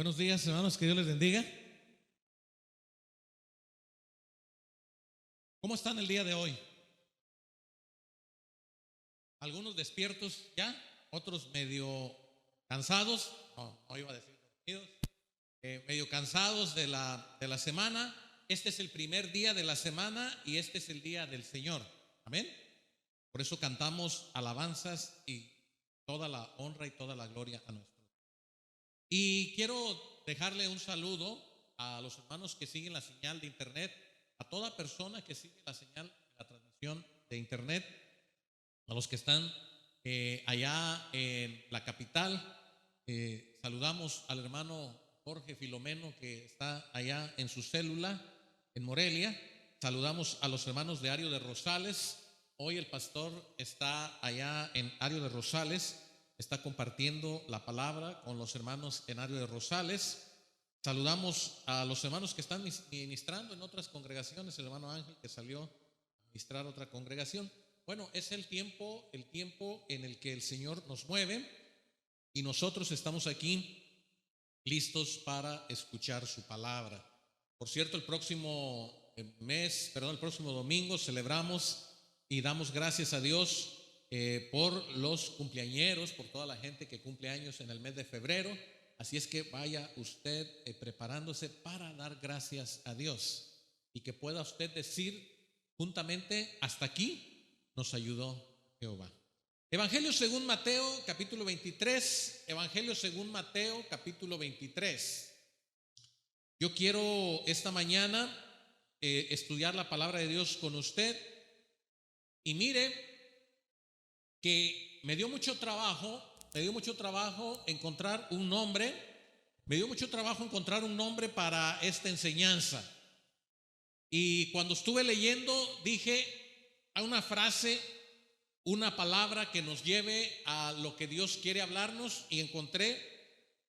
Buenos días, hermanos, que Dios les bendiga. ¿Cómo están el día de hoy? Algunos despiertos ya, otros medio cansados, no iba a decir dormidos, medio cansados de la semana. Este es el primer día de la semana y este es el día del Señor. Amén. Por eso cantamos alabanzas y toda la honra y toda la gloria a nuestro Dios. Y quiero dejarle un saludo a los hermanos que siguen la señal de internet, a toda persona que sigue la señal, la transmisión de internet, a los que están allá en la capital. Saludamos al hermano Jorge Filomeno, que está allá en su célula en Morelia. Saludamos a los hermanos de Ario de Rosales. Hoy el pastor está allá en Ario de Rosales, está compartiendo la palabra con los hermanos en Ario de Rosales. Saludamos a los hermanos que están ministrando en otras congregaciones, el hermano Ángel que salió a ministrar otra congregación. Bueno, es el tiempo en el que el Señor nos mueve y nosotros estamos aquí listos para escuchar su palabra. Por cierto, el próximo domingo celebramos y damos gracias a Dios por los cumpleañeros, por toda la gente que cumple años en el mes de febrero. Así es que vaya usted preparándose para dar gracias a Dios y que pueda usted decir juntamente: hasta aquí nos ayudó Jehová. Evangelio según Mateo, capítulo 23. Evangelio según Mateo, capítulo 23. Yo quiero esta mañana estudiar la palabra de Dios con usted. Y mire que me dio mucho trabajo encontrar un nombre. Me dio mucho trabajo encontrar un nombre para esta enseñanza. Y cuando estuve leyendo dije: hay una frase, una palabra que nos lleve a lo que Dios quiere hablarnos, y encontré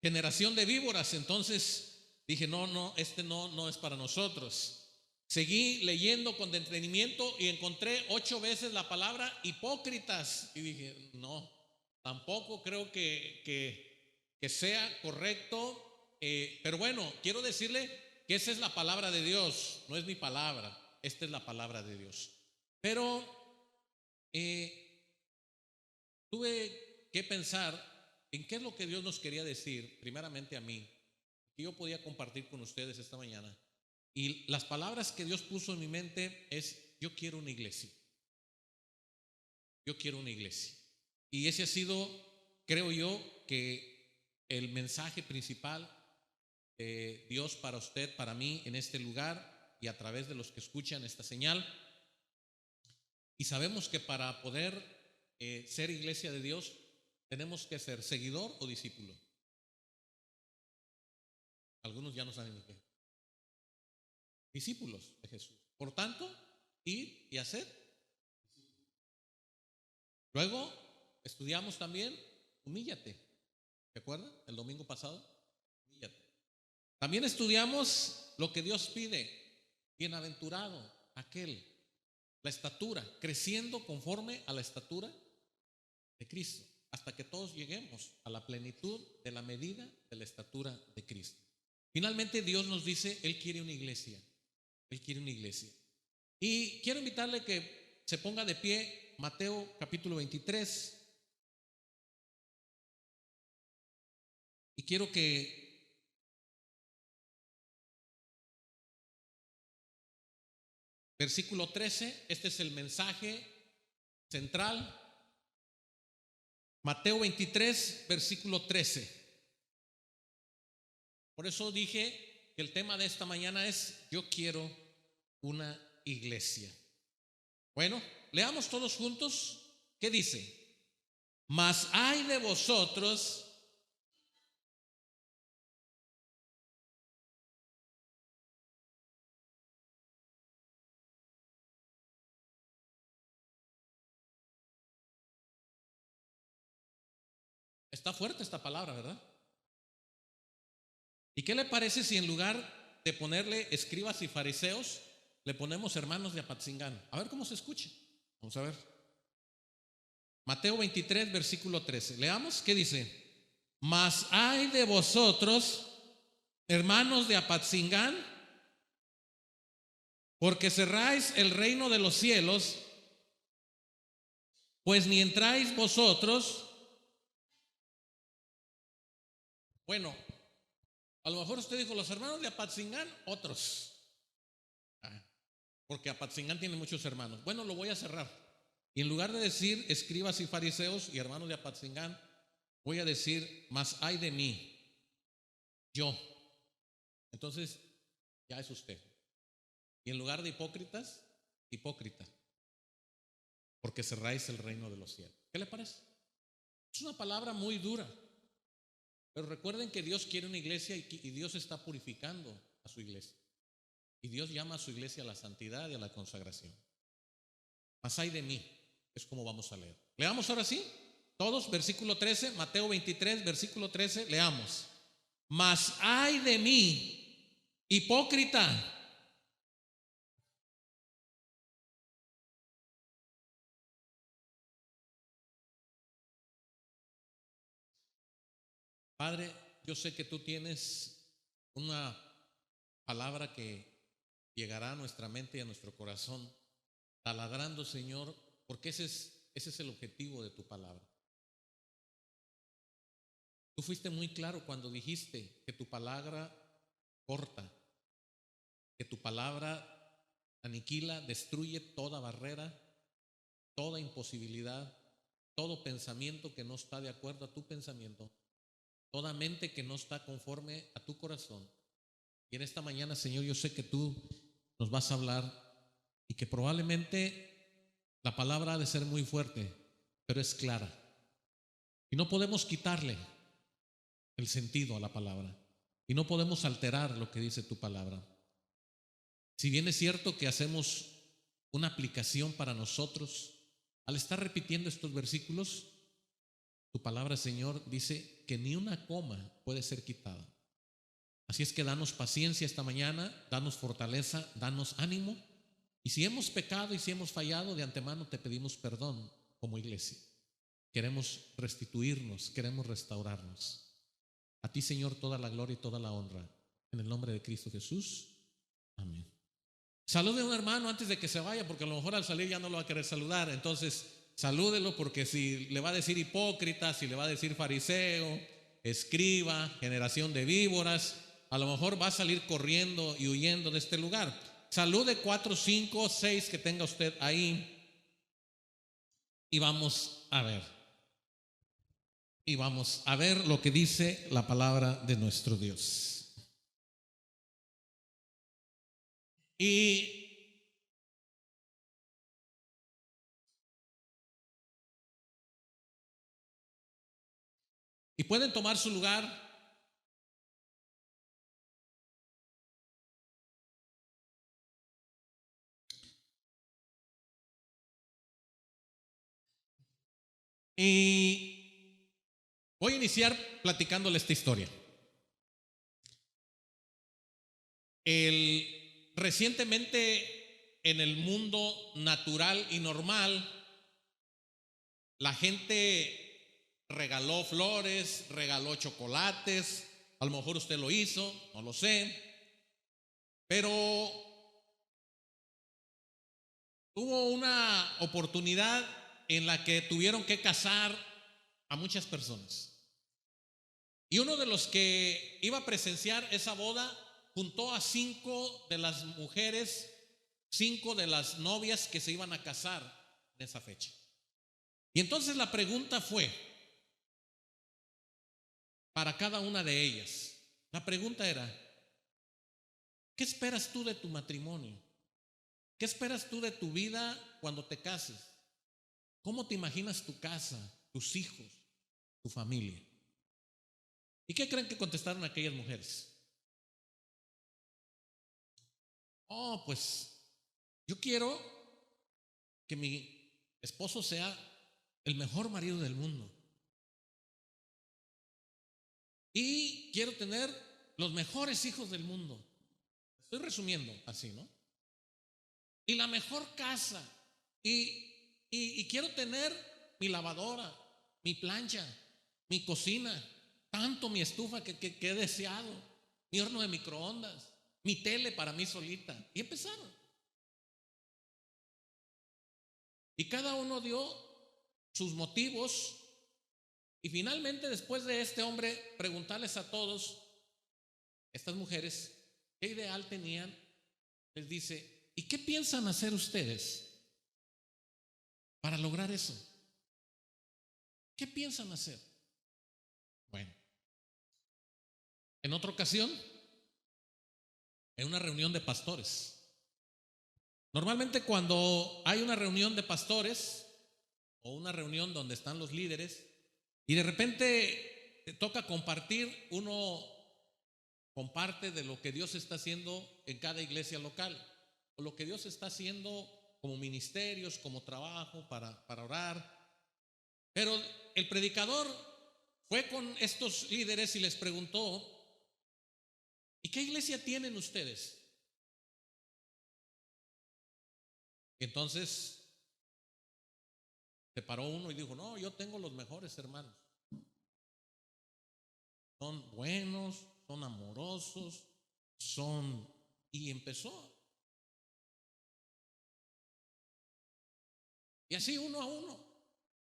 generación de víboras. Entonces dije: no es para nosotros. Seguí leyendo con detenimiento y encontré 8 veces la palabra hipócritas y dije: no, tampoco creo que sea correcto. Pero bueno, quiero decirle que esa es la palabra de Dios, no es mi palabra, esta es la palabra de Dios. Pero tuve que pensar en qué es lo que Dios nos quería decir, primeramente a mí, que yo podía compartir con ustedes esta mañana. Y las palabras que Dios puso en mi mente es: yo quiero una iglesia. Yo quiero una iglesia. Y ese ha sido, creo yo, que el mensaje principal de Dios para usted, para mí, en este lugar y a través de los que escuchan esta señal. Y sabemos que para poder ser iglesia de Dios tenemos que ser seguidor o discípulo. Algunos ya no saben ni qué. Discípulos de Jesús. Por tanto, ir y hacer. Luego estudiamos también: humíllate. ¿Se acuerdan? El domingo pasado, humíllate. También estudiamos lo que Dios pide: bienaventurado aquel, la estatura, creciendo conforme a la estatura de Cristo, hasta que todos lleguemos a la plenitud de la medida de la estatura de Cristo. Finalmente Dios nos dice: Él quiere una iglesia. Él quiere una iglesia. Y quiero invitarle que se ponga de pie. Mateo capítulo 23. Y quiero que versículo 13, este es el mensaje central. Mateo 23, versículo 13. Por eso dije que el tema de esta mañana es: yo quiero una iglesia. Bueno, leamos todos juntos. ¿Qué dice? Mas hay de vosotros Está fuerte esta palabra, ¿verdad? ¿Y qué le parece si en lugar de ponerle escribas y fariseos, le ponemos hermanos de Apatzingán? A ver cómo se escucha. Vamos a ver. Mateo 23, versículo 13. Leamos, ¿qué dice? Mas hay de vosotros hermanos de Apatzingán, porque cerráis el reino de los cielos, pues ni entráis vosotros. Bueno, a lo mejor usted dijo, los hermanos de Apatzingán, otros. Porque Apatzingán tiene muchos hermanos. Bueno, lo voy a cerrar. Y en lugar de decir escribas y fariseos y hermanos de Apatzingán, voy a decir, mas ay de mí, yo. Entonces, ya es usted. Y en lugar de hipócritas, hipócrita, porque cerráis el reino de los cielos. ¿Qué le parece? Es una palabra muy dura. Pero recuerden que Dios quiere una iglesia y Dios está purificando a su iglesia. Y Dios llama a su iglesia a la santidad y a la consagración. Mas ay de mí, es como vamos a leer. Leamos ahora sí, todos, versículo 13, Mateo 23, versículo 13, leamos. Mas ay de mí, hipócrita. Padre, yo sé que tú tienes una palabra que llegará a nuestra mente y a nuestro corazón, taladrando, Señor, porque ese es el objetivo de tu palabra. Tú fuiste muy claro cuando dijiste que tu palabra corta, que tu palabra aniquila, destruye toda barrera, toda imposibilidad, todo pensamiento que no está de acuerdo a tu pensamiento, toda mente que no está conforme a tu corazón. Y en esta mañana, Señor, yo sé que tú nos vas a hablar y que probablemente la palabra ha de ser muy fuerte, pero es clara. Y no podemos quitarle el sentido a la palabra. Y no podemos alterar lo que dice tu palabra. Si bien es cierto que hacemos una aplicación para nosotros, al estar repitiendo estos versículos, tu palabra, Señor, dice que ni una coma puede ser quitada. Así es que danos paciencia esta mañana, danos fortaleza, danos ánimo. Y si hemos pecado y si hemos fallado, de antemano te pedimos perdón como iglesia. Queremos restituirnos, queremos restaurarnos. A ti, Señor, toda la gloria y toda la honra. En el nombre de Cristo Jesús. Amén. Salude a un hermano antes de que se vaya, porque a lo mejor al salir ya no lo va a querer saludar. Entonces, salúdelo, porque si le va a decir hipócrita, si le va a decir fariseo, escriba, generación de víboras, a lo mejor va a salir corriendo y huyendo de este lugar. Salude 4, 5, 6 que tenga usted ahí. Y vamos a ver. Y vamos a ver lo que dice la palabra de nuestro Dios. Y pueden tomar su lugar. Y voy a iniciar platicándole esta historia. Recientemente en el mundo natural y normal, la gente regaló flores, regaló chocolates. A lo mejor usted lo hizo, no lo sé. Pero hubo una oportunidad en la que tuvieron que casar a muchas personas. Y uno de los que iba a presenciar esa boda juntó a 5 de las mujeres, 5 de las novias que se iban a casar en esa fecha. Y entonces la pregunta fue para cada una de ellas. La pregunta era: ¿qué esperas tú de tu matrimonio? ¿Qué esperas tú de tu vida cuando te cases? ¿Cómo te imaginas tu casa, tus hijos, tu familia? ¿Y qué creen que contestaron aquellas mujeres? Oh, pues yo quiero que mi esposo sea el mejor marido del mundo. Y quiero tener los mejores hijos del mundo. Estoy resumiendo así, ¿no? Y la mejor casa. Y quiero tener mi lavadora, mi plancha, mi cocina, tanto mi estufa que he deseado. mi horno de microondas, mi tele para mí solita. Y empezaron. Y cada uno dio sus motivos. Y finalmente, después de este hombre preguntarles a todos, estas mujeres, qué ideal tenían, les dice: ¿y qué piensan hacer ustedes para lograr eso? ¿Qué piensan hacer? Bueno, en otra ocasión, en una reunión de pastores. Normalmente cuando hay una reunión de pastores o una reunión donde están los líderes y de repente te toca compartir, uno comparte de lo que Dios está haciendo en cada iglesia local o lo que Dios está haciendo como ministerios, como trabajo para orar. Pero el predicador fue con estos líderes y les preguntó: ¿y qué iglesia tienen ustedes? Y entonces se paró uno y dijo: no, yo tengo los mejores hermanos. Son buenos, son amorosos, son... Y empezó. Y así uno a uno.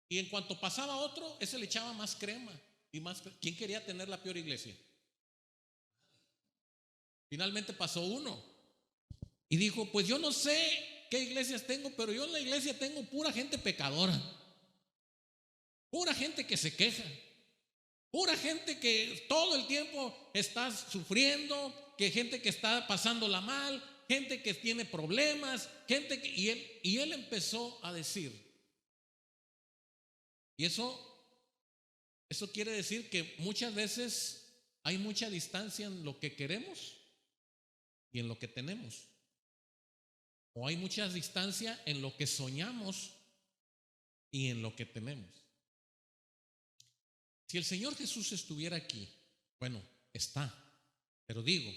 Y en cuanto pasaba otro, ese le echaba más crema y más. ¿Quién quería tener la peor iglesia? Finalmente pasó uno y dijo: pues yo no sé qué iglesias tengo, pero yo en la iglesia tengo pura gente pecadora, pura gente que se queja, pura gente que todo el tiempo está sufriendo, que gente que está pasándola mal, gente que tiene problemas, gente que... Y él empezó a decir, y eso quiere decir que muchas veces hay mucha distancia en lo que queremos y en lo que tenemos. O hay mucha distancia en lo que soñamos y en lo que tenemos. Si el Señor Jesús estuviera aquí, bueno, está, pero digo,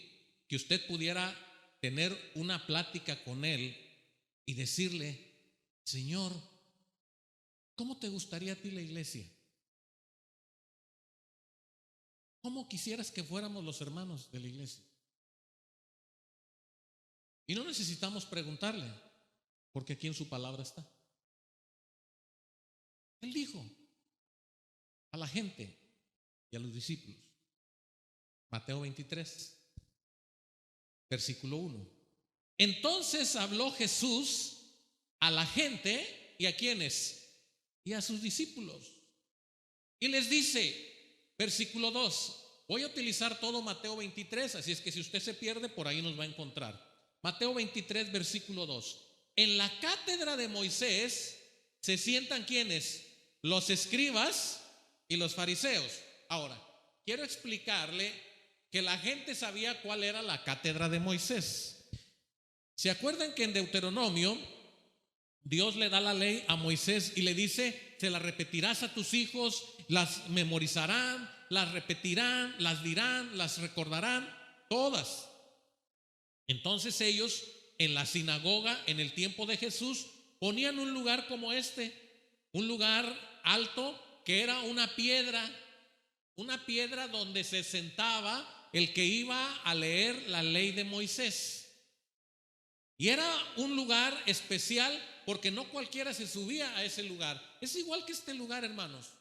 que usted pudiera tener una plática con Él y decirle: Señor, ¿cómo te gustaría a ti la iglesia? ¿Cómo quisieras que fuéramos los hermanos de la iglesia? Y no necesitamos preguntarle, porque aquí en su palabra está. Él dijo a la gente y a los discípulos, Mateo 23, versículo 1. Entonces habló Jesús a la gente y a quienes, y a sus discípulos, y les dice, versículo 2, voy a utilizar todo Mateo 23, así es que si usted se pierde, por ahí nos va a encontrar. Mateo 23, versículo 2. En la cátedra de Moisés se sientan ¿quiénes? Los escribas y los fariseos. Ahora, quiero explicarle que la gente sabía cuál era la cátedra de Moisés. ¿Se acuerdan que en Deuteronomio Dios le da la ley a Moisés y le dice: se la repetirás a tus hijos, las memorizarán, las repetirán, las dirán, las recordarán, todas? Entonces ellos en la sinagoga en el tiempo de Jesús ponían un lugar como este, un lugar alto que era una piedra donde se sentaba el que iba a leer la ley de Moisés. Y era un lugar especial porque no cualquiera se subía a ese lugar. Es igual que este lugar, hermanos.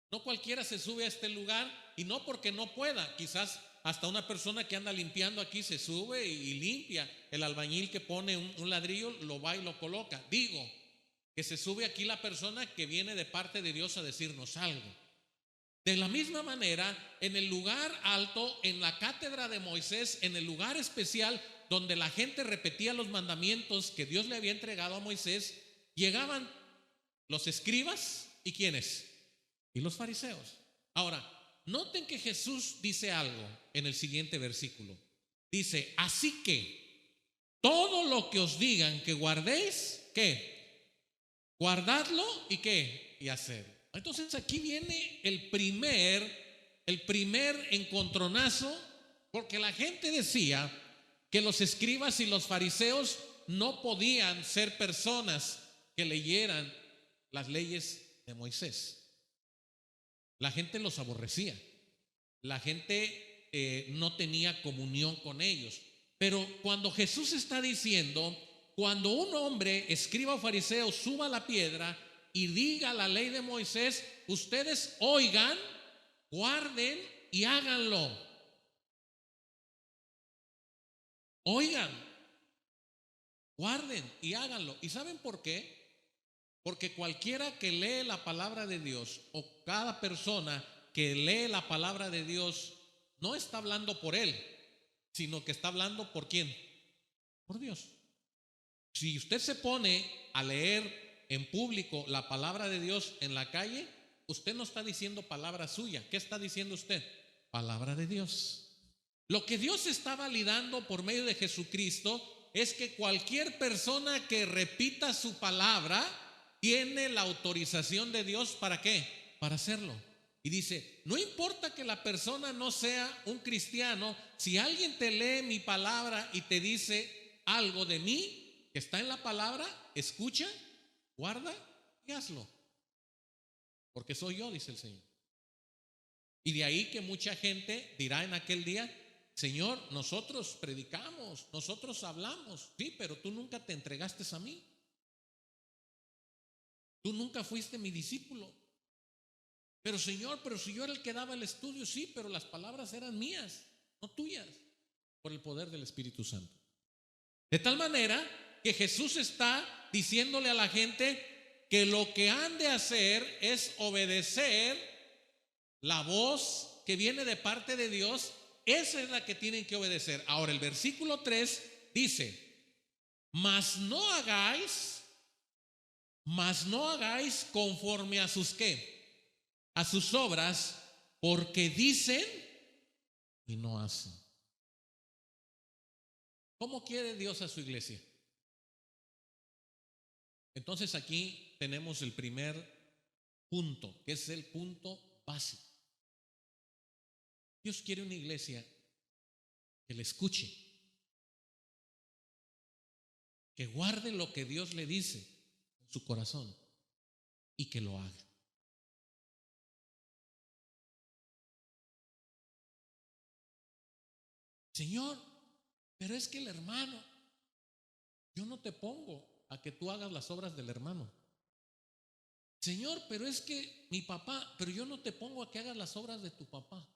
No cualquiera se sube a este lugar, y no porque no pueda. Quizás hasta una persona que anda limpiando aquí se sube y limpia. El albañil que pone un ladrillo lo va y lo coloca. Digo que se sube aquí la persona que viene de parte de Dios a decirnos algo. De la misma manera, en el lugar alto, en la cátedra de Moisés, en el lugar especial donde la gente repetía los mandamientos que Dios le había entregado a Moisés, llegaban los escribas y ¿quiénes? Y los fariseos. Ahora, noten que Jesús dice algo en el siguiente versículo. Dice: así que todo lo que os digan que guardéis, ¿qué? Guardadlo y ¿qué? Y hacer. Entonces aquí viene el primer encontronazo, porque la gente decía que los escribas y los fariseos no podían ser personas que leyeran las leyes de Moisés. La gente los aborrecía. La gente no tenía comunión con ellos. Pero cuando Jesús está diciendo, cuando un hombre, escriba o fariseo, suba la piedra y diga la ley de Moisés, ustedes oigan, guarden y háganlo. Oigan, guarden y háganlo. ¿Y saben por qué? Porque cualquiera que lee la palabra de Dios, o cada persona que lee la palabra de Dios, no está hablando por él, sino que está hablando por ¿quién? Por Dios. Si usted se pone a leer en público la palabra de Dios en la calle, usted no está diciendo palabra suya. ¿Qué está diciendo usted? Palabra de Dios. Lo que Dios está validando por medio de Jesucristo es que cualquier persona que repita su palabra tiene la autorización de Dios. ¿Para qué? Para hacerlo. Y dice, no importa que la persona no sea un cristiano, si alguien te lee mi palabra y te dice algo de mí que está en la palabra, escucha, guarda y hazlo. Porque soy yo, dice el Señor. Y de ahí que mucha gente dirá en aquel día, Señor, nosotros predicamos, nosotros hablamos, sí, pero tú nunca te entregaste a mí. Tú nunca fuiste mi discípulo. Pero Señor, pero si yo era el que daba el estudio, sí, pero las palabras eran mías, no tuyas, por el poder del Espíritu Santo. De tal manera que Jesús está diciéndole a la gente que lo que han de hacer es obedecer la voz que viene de parte de Dios. Esa es la que tienen que obedecer. Ahora el versículo 3 dice, mas no hagáis conforme a sus ¿qué? A sus obras, porque dicen y no hacen. ¿Cómo quiere Dios a su iglesia? Entonces aquí tenemos el primer punto, que es el punto básico. Dios quiere una iglesia que le escuche, que guarde lo que Dios le dice en su corazón y que lo haga. Señor, pero es que el hermano, yo no te pongo a que tú hagas las obras del hermano. Señor, pero es que mi papá, pero yo no te pongo a que hagas las obras de tu papá.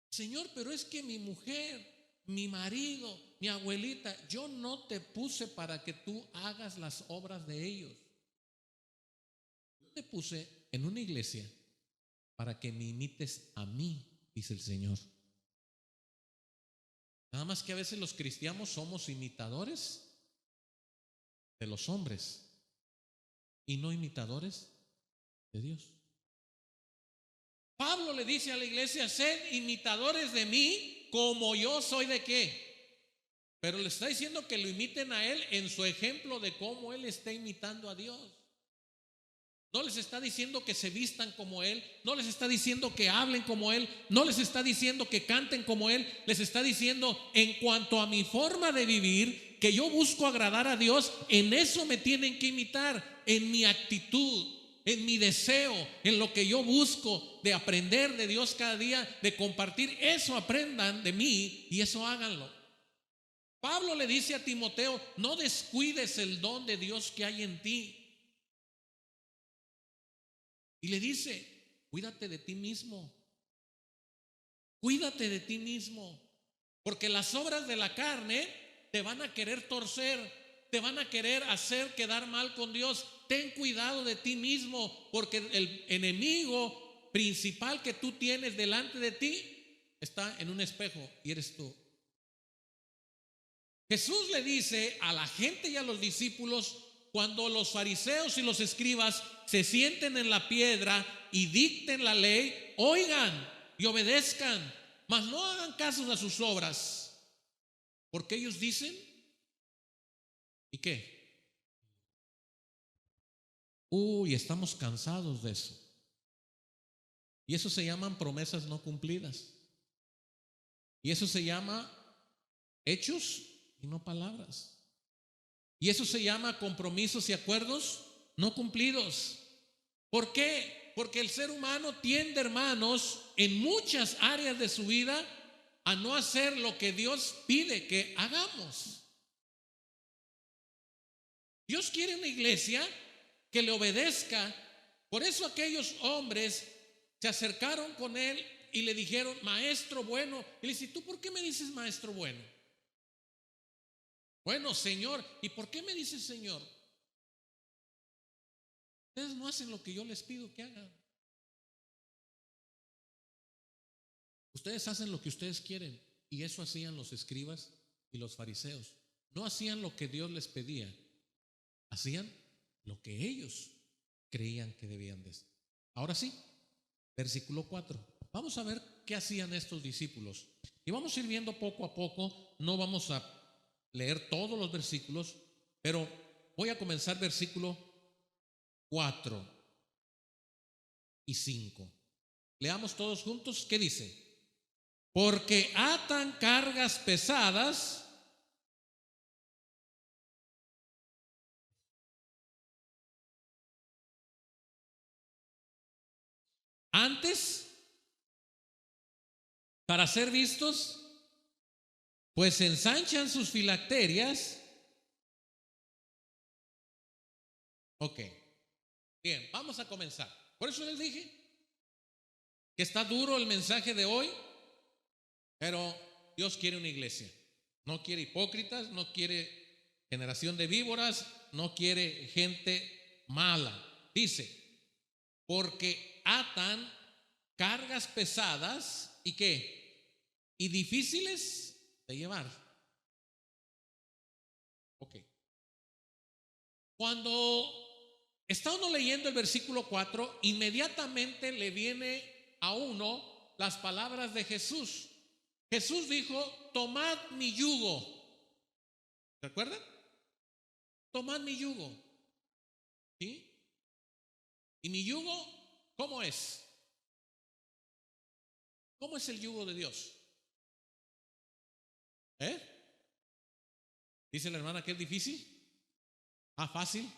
Señor, pero es que mi mujer, mi marido, mi abuelita, yo no te puse para que tú hagas las obras de ellos. Yo te puse en una iglesia para que me imites a mí, dice el Señor. Nada más que a veces los cristianos somos imitadores de los hombres y no imitadores de Dios. Pablo le dice a la iglesia, sed imitadores de mí como yo soy de qué. Pero le está diciendo que lo imiten a él en su ejemplo de cómo él está imitando a Dios. No les está diciendo que se vistan como él, no les está diciendo que hablen como él, no les está diciendo que canten como él, les está diciendo en cuanto a mi forma de vivir, que yo busco agradar a Dios, en eso me tienen que imitar, en mi actitud, en mi deseo, en lo que yo busco de aprender de Dios cada día, de compartir, eso aprendan de mí y eso háganlo. Pablo le dice a Timoteo, no descuides el don de Dios que hay en ti. Y le dice, cuídate de ti mismo. Cuídate de ti mismo. Porque las obras de la carne te van a querer torcer, te van a querer hacer quedar mal con Dios. Ten cuidado de ti mismo, porque el enemigo principal que tú tienes delante de ti está en un espejo y eres tú. Jesús le dice a la gente y a los discípulos, cuando los fariseos y los escribas se sienten en la piedra y dicten la ley, oigan y obedezcan, mas no hagan caso a sus obras, porque ellos dicen, ¿y qué? Estamos cansados de eso. Y eso se llaman promesas no cumplidas. Y eso se llama hechos y no palabras. Y eso se llama compromisos y acuerdos no cumplidos. ¿Por qué? Porque el ser humano tiende, hermanos, en muchas áreas de su vida a no hacer lo que Dios pide que hagamos. Dios quiere una iglesia que le obedezca. Por eso aquellos hombres se acercaron con él y le dijeron: maestro bueno. Y le dice: ¿tú por qué me dices maestro bueno? Bueno, Señor. ¿Y por qué me dices Señor? Ustedes no hacen lo que yo les pido que hagan. Ustedes hacen lo que ustedes quieren. Y eso hacían los escribas y los fariseos. No hacían lo que Dios les pedía, hacían lo que ellos creían que debían de hacer. Ahora sí, versículo 4. Vamos a ver qué hacían estos discípulos. Y vamos a ir viendo poco a poco. No vamos a leer todos los versículos, pero voy a comenzar versículo 4 y 5. Leamos todos juntos. ¿Qué dice? Porque atan cargas pesadas antes para ser vistos, pues ensanchan sus filacterias. Ok, bien, vamos a comenzar. Por eso les dije que está duro el mensaje de hoy, pero Dios quiere una iglesia. No quiere hipócritas, no quiere generación de víboras, no quiere gente mala. Dice, porque atan cargas pesadas y qué, y difíciles de llevar. Ok. Cuando está uno leyendo el versículo 4, inmediatamente le viene a uno las palabras de Jesús. Jesús dijo: tomad mi yugo. ¿Recuerdan? Tomad mi yugo. ¿Sí? ¿Y mi yugo cómo es? ¿Cómo es el yugo de Dios? ¿Eh? Dice la hermana que es difícil. Ah, fácil.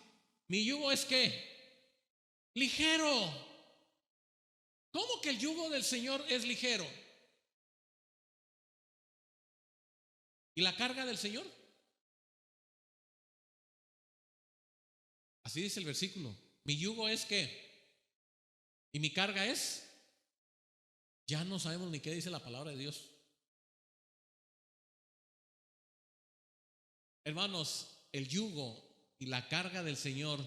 Mi yugo es ¿qué? Ligero. ¿Cómo que el yugo del Señor es ligero? ¿Y la carga del Señor? Así dice el versículo. Mi yugo es ¿qué? ¿Y mi carga es? Ya no sabemos ni qué dice la palabra de Dios. Hermanos, el yugo y la carga del Señor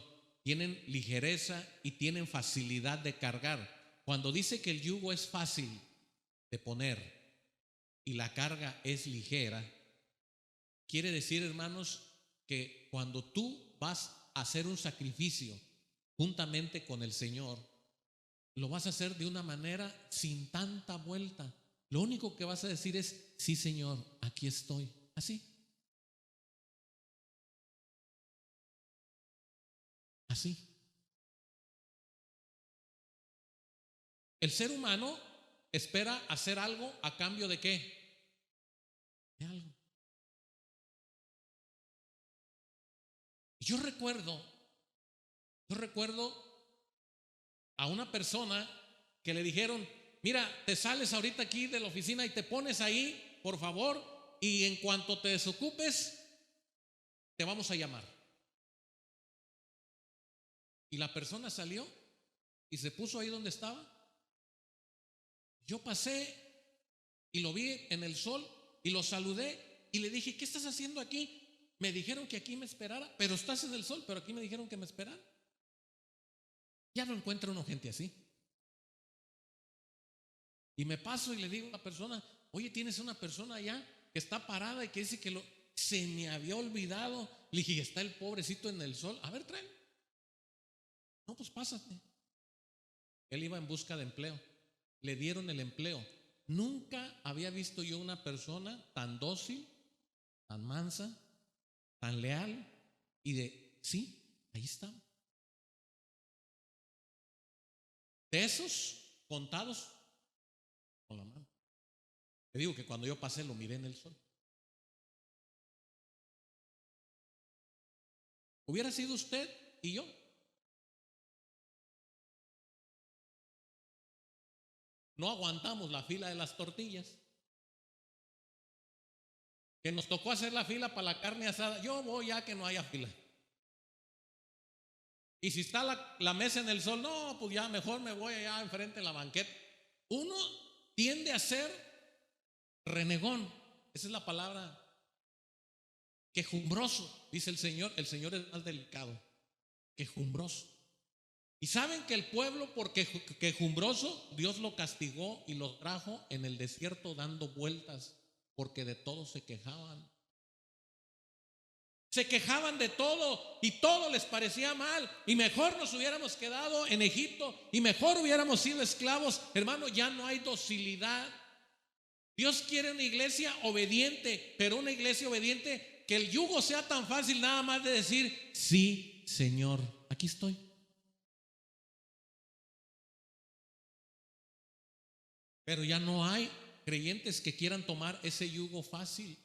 tienen ligereza y tienen facilidad de cargar. Cuando dice que el yugo es fácil de poner y la carga es ligera, quiere decir, hermanos, que cuando tú vas a hacer un sacrificio juntamente con el Señor, lo vas a hacer de una manera sin tanta vuelta. Lo único que vas a decir es: sí, Señor, aquí estoy. Así. Así. El ser humano espera hacer algo a cambio de ¿qué? De algo. Yo recuerdo a una persona que le dijeron: mira, te sales ahorita aquí de la oficina y te pones ahí, por favor, y en cuanto te desocupes, te vamos a llamar. Y la persona salió y se puso ahí donde estaba. Yo pasé y lo vi en el sol y lo saludé y le dije: ¿qué estás haciendo aquí? Me dijeron que aquí me esperara, pero estás en el sol, pero aquí me dijeron que me esperara. Ya no encuentro uno gente así. Y me paso y le digo a la persona: oye, tienes una persona allá que está parada y que dice que se me había olvidado. Le dije: está el pobrecito en el sol. A ver, tráelo. No, pues pásate. Él iba en busca de empleo. Le dieron el empleo. Nunca había visto yo una persona tan dócil, tan mansa, tan leal y sí, ahí está. De esos contados con la mano. Te digo que cuando yo pasé lo miré en el sol. Hubiera sido usted y yo. no aguantamos la fila de las tortillas. Que nos tocó hacer la fila para la carne asada. Yo voy ya que no haya fila. Y si está la mesa en el sol, no, pues ya mejor me voy allá enfrente en la banqueta. Uno tiende a ser renegón. Esa es la palabra. Quejumbroso, dice el Señor. El Señor es más delicado. Quejumbroso. Y saben que el pueblo, por quejumbroso, Dios lo castigó y lo trajo en el desierto dando vueltas, porque de todo se quejaban. Se quejaban de todo y todo les parecía mal. Y mejor nos hubiéramos quedado en Egipto y mejor hubiéramos sido esclavos. Hermano, ya no hay docilidad. Dios quiere una iglesia obediente, pero una iglesia obediente que el yugo sea tan fácil nada más de decir: sí, Señor, aquí estoy. Pero ya no hay creyentes que quieran tomar ese yugo fácil.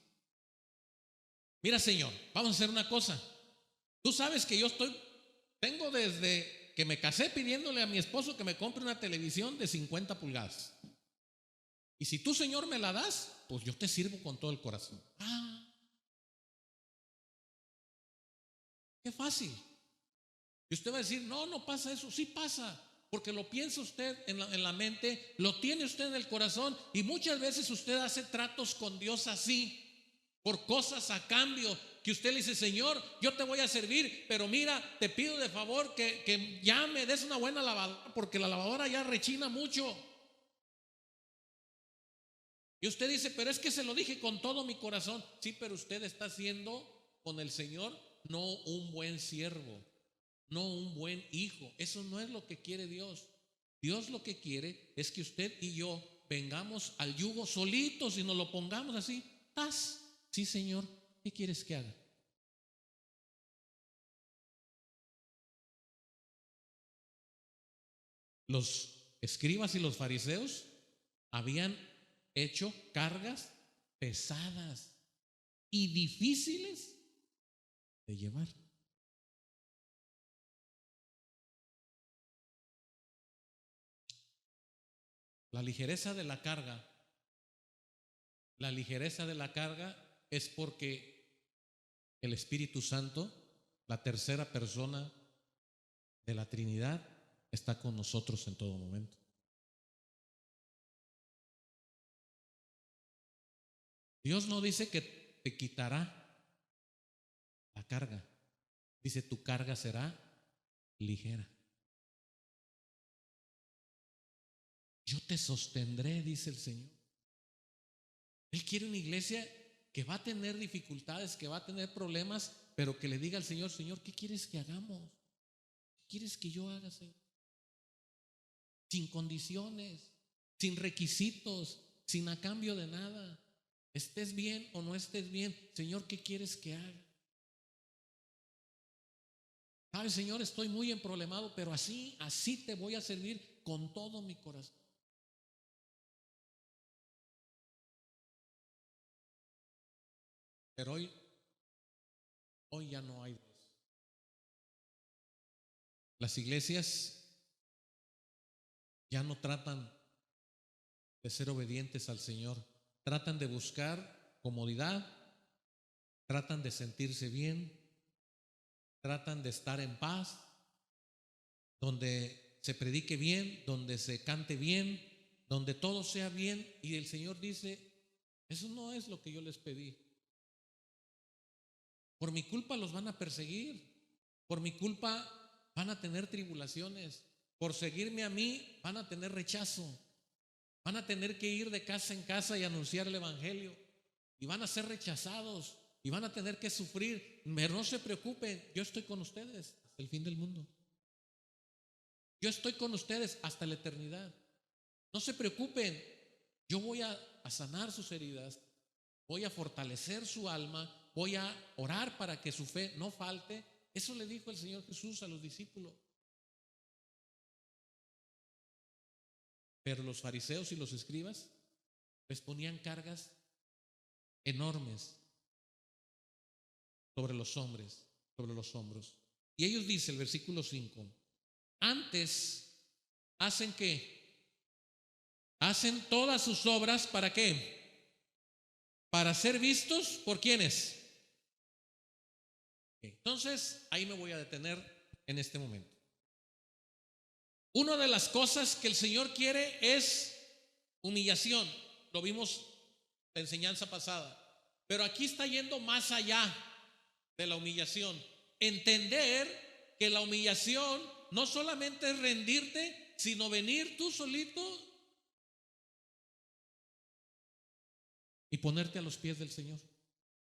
Mira, Señor, vamos a hacer una cosa. Tú sabes que tengo desde que me casé pidiéndole a mi esposo que me compre una televisión de 50 pulgadas. Y si tú, Señor, me la das, pues yo te sirvo con todo el corazón. Qué fácil. Y usted va a decir: no, no pasa eso. Sí pasa, porque lo piensa usted en la mente, lo tiene usted en el corazón. Y muchas veces usted hace tratos con Dios así, por cosas a cambio, que usted le dice: Señor, yo te voy a servir, pero mira, te pido de favor que ya me des una buena lavadora, porque la lavadora ya rechina mucho. Y usted dice: pero es que se lo dije con todo mi corazón. Sí, pero usted está siendo con el Señor no un buen siervo, no un buen hijo. Eso no es lo que quiere Dios. Dios lo que quiere es que usted y yo vengamos al yugo solitos y nos lo pongamos así. ¡Tas! Sí, Señor, ¿qué quieres que haga? Los escribas y los fariseos habían hecho cargas pesadas y difíciles de llevar. La ligereza de la carga, la ligereza de la carga es porque el Espíritu Santo, la tercera persona de la Trinidad, está con nosotros en todo momento. Dios no dice que te quitará la carga, dice: tu carga será ligera. Yo te sostendré, dice el Señor. Él quiere una iglesia que va a tener dificultades, que va a tener problemas, pero que le diga al Señor: Señor, ¿qué quieres que hagamos? ¿Qué quieres que yo haga, Señor? Sin condiciones, sin requisitos, sin a cambio de nada. Estés bien o no estés bien, Señor, ¿qué quieres que haga? ¿Sabes, Señor? Estoy muy emproblemado, pero así te voy a servir con todo mi corazón. Pero hoy ya no hay de eso. Las iglesias ya no tratan de ser obedientes al Señor, tratan de buscar comodidad, tratan de sentirse bien, tratan de estar en paz, donde se predique bien, donde se cante bien, donde todo sea bien. Y el Señor dice: eso no es lo que yo les pedí. Por mi culpa los van a perseguir, por mi culpa van a tener tribulaciones, por seguirme a mí van a tener rechazo, van a tener que ir de casa en casa y anunciar el evangelio, y van a ser rechazados y van a tener que sufrir. Pero no se preocupen, yo estoy con ustedes hasta el fin del mundo. Yo estoy con ustedes hasta la eternidad. No se preocupen, yo voy a sanar sus heridas, voy a fortalecer su alma, voy a orar para que su fe no falte. Eso le dijo el Señor Jesús a los discípulos. Pero los fariseos y los escribas les ponían cargas enormes sobre los hombres, sobre los hombros. Y ellos, dice el versículo 5, antes hacen que hacen todas sus obras, ¿para qué? Para ser vistos por ¿quiénes? Entonces, ahí me voy a detener en este momento. Una de las cosas que el Señor quiere es humillación. Lo vimos en la enseñanza pasada. Pero aquí está yendo más allá de la humillación. Entender que la humillación no solamente es rendirte, sino venir tú solito y ponerte a los pies del Señor.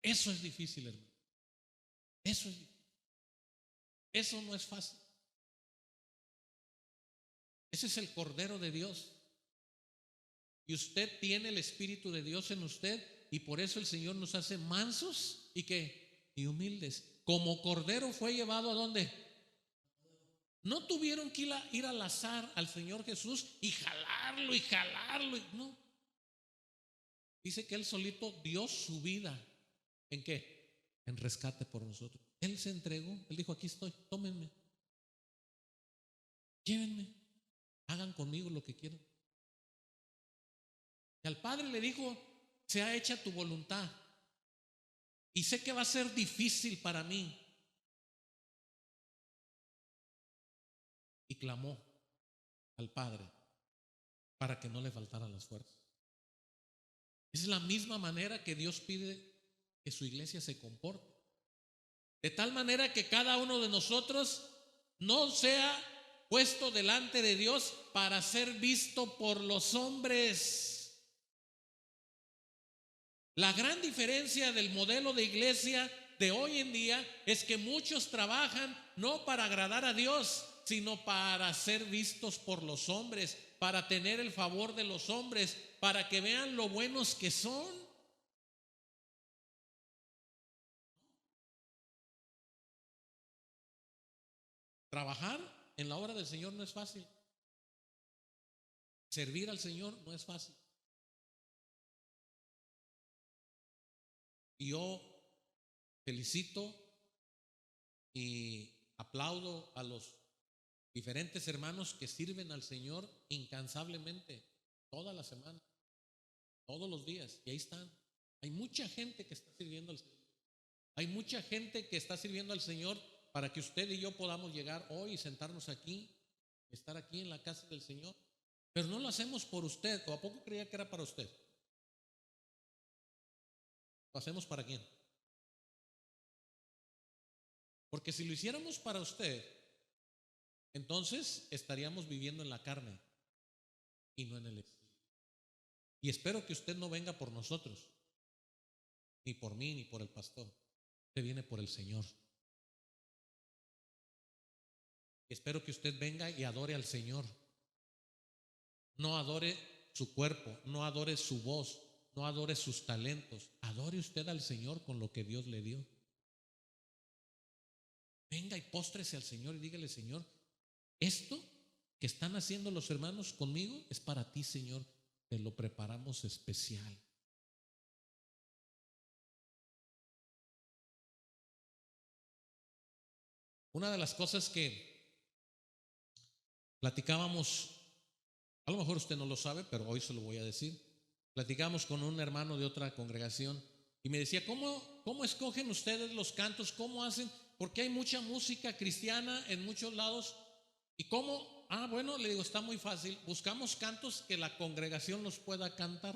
Eso es difícil, hermano. Eso es difícil. Eso no es fácil. Ese es el Cordero de Dios. Y usted tiene el Espíritu de Dios en usted, y por eso el Señor nos hace mansos y ¿qué? Y humildes. Como Cordero fue llevado ¿a dónde? No tuvieron que ir al azar al Señor Jesús y jalarlo y jalarlo. No. Dice que Él solito dio su vida. ¿En qué? En rescate por nosotros. Él se entregó. Él dijo: aquí estoy, tómenme, llévenme, hagan conmigo lo que quieran. Y al Padre le dijo: sea hecha tu voluntad. Y sé que va a ser difícil para mí. Y clamó al Padre para que no le faltaran las fuerzas. Es la misma manera que Dios pide que su iglesia se comporte. De tal manera que cada uno de nosotros no sea puesto delante de Dios para ser visto por los hombres. La gran diferencia del modelo de iglesia de hoy en día es que muchos trabajan no para agradar a Dios, sino para ser vistos por los hombres, para tener el favor de los hombres, para que vean lo buenos que son. Trabajar en la obra del Señor no es fácil. Servir al Señor no es fácil. Y yo felicito y aplaudo a los diferentes hermanos que sirven al Señor incansablemente toda la semana, todos los días. Y ahí están. Hay mucha gente que está sirviendo al Señor. Hay mucha gente que está sirviendo al Señor para que usted y yo podamos llegar hoy y sentarnos aquí, estar aquí en la casa del Señor. Pero no lo hacemos por usted. ¿O a poco creía que era para usted? ¿Lo hacemos para quién? Porque si lo hiciéramos para usted, entonces estaríamos viviendo en la carne y no en el Espíritu. Y espero que usted no venga por nosotros, ni por mí, ni por el pastor. Usted viene por el Señor. Espero que usted venga y adore al Señor. No adore su cuerpo, no adore su voz, no adore sus talentos. Adore usted al Señor con lo que Dios le dio. Venga y póstrese al Señor y dígale: Señor, esto que están haciendo los hermanos conmigo es para ti, Señor. Te lo preparamos especial. Una de las cosas que platicábamos, a lo mejor usted no lo sabe, pero hoy se lo voy a decir. Platicábamos con un hermano de otra congregación y me decía: ¿cómo escogen ustedes los cantos? ¿Cómo hacen? Porque hay mucha música cristiana en muchos lados. ¿Y cómo? Bueno, le digo, está muy fácil. Buscamos cantos que la congregación los pueda cantar.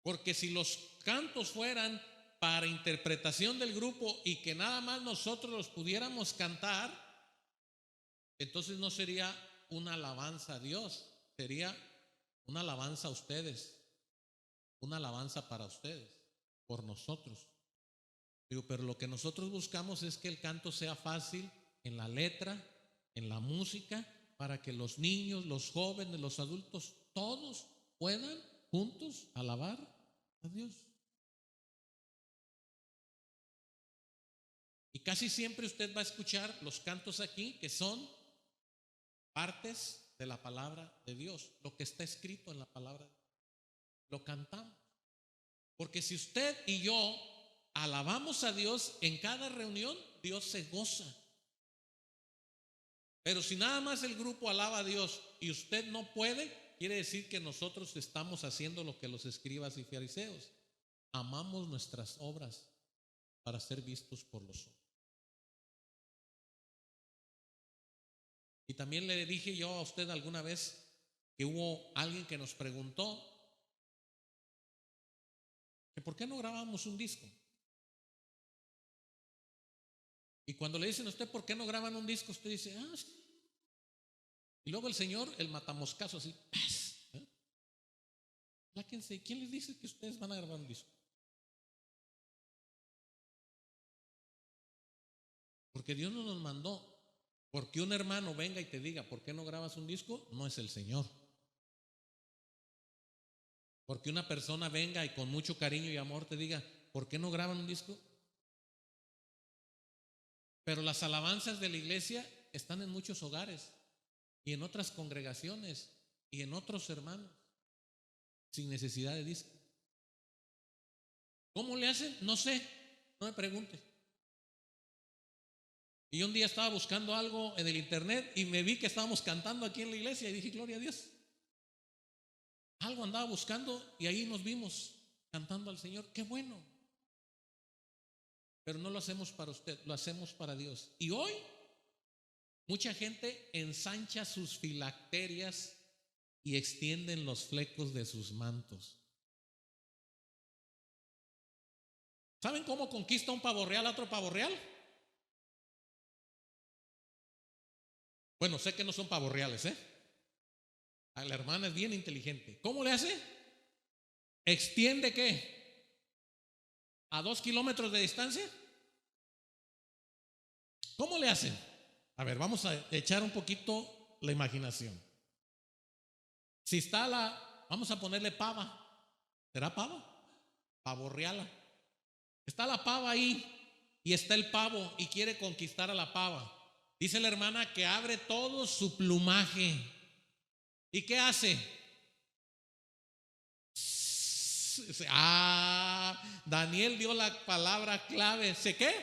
Porque si los cantos fueran para interpretación del grupo y que nada más nosotros los pudiéramos cantar, entonces no sería una alabanza a Dios, sería una alabanza a ustedes, una alabanza para ustedes, por nosotros. Digo, pero lo que nosotros buscamos es que el canto sea fácil en la letra, en la música, para que los niños, los jóvenes, los adultos, todos puedan juntos alabar a Dios. Y casi siempre usted va a escuchar los cantos aquí que son partes de la palabra de Dios, lo que está escrito en la palabra. Lo cantamos. Porque si usted y yo alabamos a Dios en cada reunión, Dios se goza. Pero si nada más el grupo alaba a Dios y usted no puede, quiere decir que nosotros estamos haciendo lo que los escribas y fariseos. Amamos nuestras obras para ser vistos por los hombres. Y también le dije yo a usted alguna vez que hubo alguien que nos preguntó que por qué no grabamos un disco. Y cuando le dicen a usted por qué no graban un disco, usted dice, sí. Y luego el Señor, el matamoscazo así, ¡paz! Pláquense. ¿Quién les dice que ustedes van a grabar un disco? Porque Dios no nos mandó. Porque un hermano venga y te diga, ¿por qué no grabas un disco? No es el Señor. Porque una persona venga y con mucho cariño y amor te diga, ¿por qué no graban un disco? Pero las alabanzas de la iglesia están en muchos hogares y en otras congregaciones y en otros hermanos, sin necesidad de disco. ¿Cómo le hacen? No sé, no me pregunte. Y un día estaba buscando algo en el internet y me vi que estábamos cantando aquí en la iglesia y dije, gloria a Dios. Algo andaba buscando y ahí nos vimos cantando al Señor. Qué bueno. Pero no lo hacemos para usted, lo hacemos para Dios. Y hoy mucha gente ensancha sus filacterias y extienden los flecos de sus mantos. ¿Saben cómo conquista un pavo real a otro pavo real? Bueno, sé que no son pavos reales, La hermana es bien inteligente. ¿Cómo le hace? ¿Extiende qué? ¿A 2 kilómetros de distancia? ¿Cómo le hacen? A ver, vamos a echar un poquito la imaginación. Si está vamos a ponerle pava. ¿Será pava? Pavo real. Está la pava ahí y está el pavo y quiere conquistar a la pava. Dice la hermana que abre todo su plumaje. ¿Y qué hace? Daniel dio la palabra clave. ¿Se qué?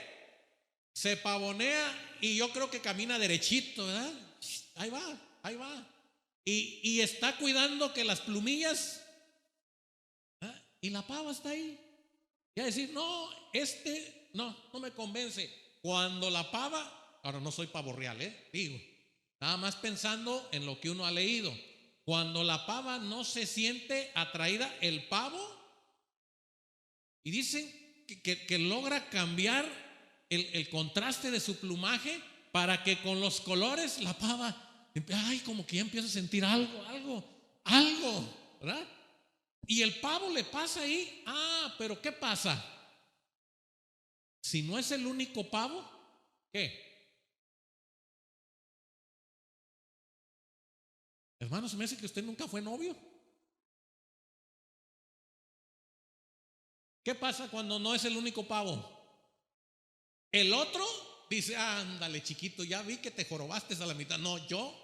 Se pavonea y yo creo que camina derechito, ¿verdad? Ahí va, ahí va. Y está cuidando que las plumillas, ¿verdad? Y la pava está ahí. Y a decir, no, no me convence. Cuando la pava, ahora no soy pavo real, digo, nada más pensando en lo que uno ha leído. Cuando la pava no se siente atraída, el pavo, y dicen que logra cambiar el contraste de su plumaje para que con los colores la pava, como que ya empieza a sentir algo, ¿verdad? Y el pavo le pasa ahí, pero ¿qué pasa? Si no es el único pavo, ¿qué? Hermano, se me hace que usted nunca fue novio. ¿Qué pasa cuando no es el único pavo? El otro dice, ándale chiquito, ya vi que te jorobaste a la mitad. No, yo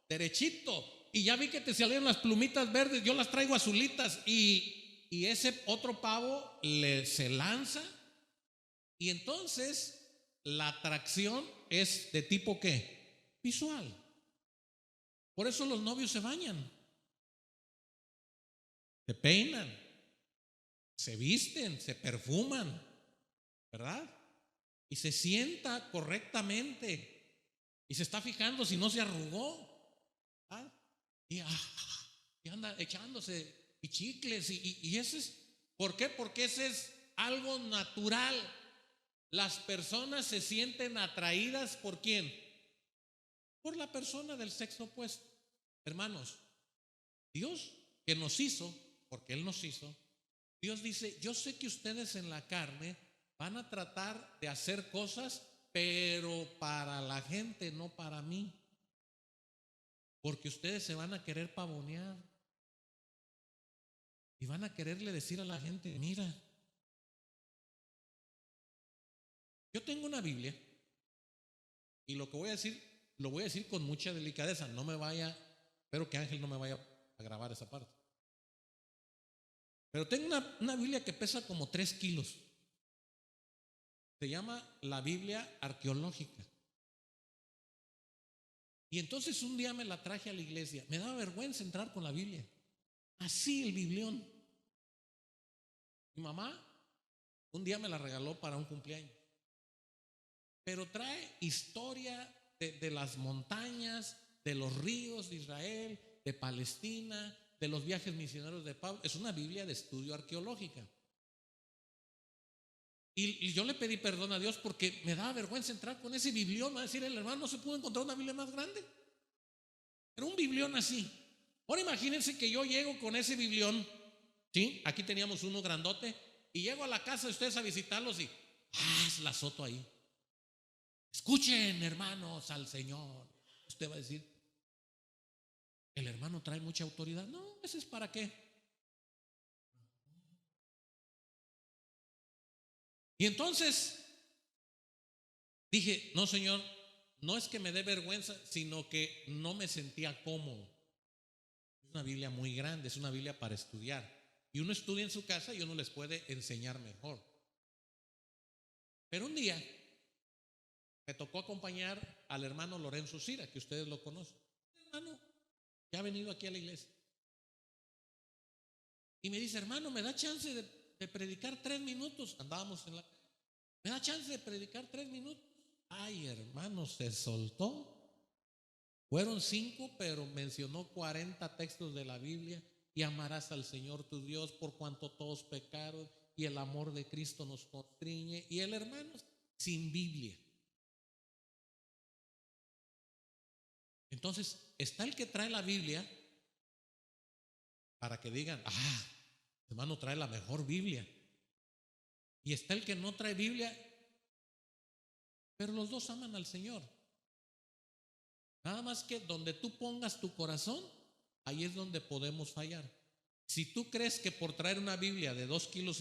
derechito. Y ya vi que te salieron las plumitas verdes, yo las traigo azulitas. Y ese otro pavo se lanza. Y entonces la atracción es de tipo ¿qué? Visual. Por eso los novios se bañan, se peinan, se visten, se perfuman, ¿verdad? Y se sienta correctamente y se está fijando si no se arrugó, ¿verdad? Y anda echándose y chicles y ese es, ¿por qué? Porque ese es algo natural. Las personas se sienten atraídas ¿por quién? Por la persona del sexo opuesto. Hermanos, Dios que nos hizo, porque Él nos hizo, Dios dice, yo sé que ustedes en la carne van a tratar de hacer cosas, pero para la gente, no para mí. Porque ustedes se van a querer pavonear y van a quererle decir a la gente, mira, yo tengo una Biblia y lo que voy a decir, lo voy a decir con mucha delicadeza, no me vaya, espero que Ángel no me vaya a grabar esa parte. Pero tengo una Biblia que pesa como 3 kilos. Se llama la Biblia arqueológica. Y entonces un día me la traje a la iglesia. Me daba vergüenza entrar con la Biblia. Así el biblión. Mi mamá un día me la regaló para un cumpleaños. Pero trae historia de las montañas, de los ríos de Israel, de Palestina, de los viajes misioneros de Pablo. Es una Biblia de estudio arqueológica. Y yo le pedí perdón a Dios porque me daba vergüenza entrar con ese biblión. Va a decir el hermano, no se pudo encontrar una Biblia más grande. Era un biblión así. Ahora imagínense que yo llego con ese biblión, ¿sí? Aquí teníamos uno grandote, y llego a la casa de ustedes a visitarlos y es la azoto ahí. Escuchen, hermanos, al Señor. Usted va a decir, el hermano trae mucha autoridad. No, ese es para qué. Y entonces dije, no, Señor, no es que me dé vergüenza, sino que no me sentía cómodo. Es una Biblia muy grande, es una Biblia para estudiar. Y uno estudia en su casa y uno les puede enseñar mejor. Pero un día me tocó acompañar al hermano Lorenzo Cira, que ustedes lo conocen. Hermano, ya ha venido aquí a la iglesia. Y me dice, hermano, ¿me da chance de predicar 3 minutos? Andábamos en la calle. ¿Me da chance de predicar 3 minutos? Ay, hermano, se soltó. Fueron 5, pero mencionó 40 textos de la Biblia. Y amarás al Señor tu Dios por cuanto todos pecaron y el amor de Cristo nos constriñe. Y el hermano sin Biblia. Entonces está el que trae la Biblia para que digan, hermano trae la mejor Biblia. Y está el que no trae Biblia, pero los dos aman al Señor. Nada más que donde tú pongas tu corazón, ahí es donde podemos fallar. Si tú crees que por traer una Biblia de 2,5 kilos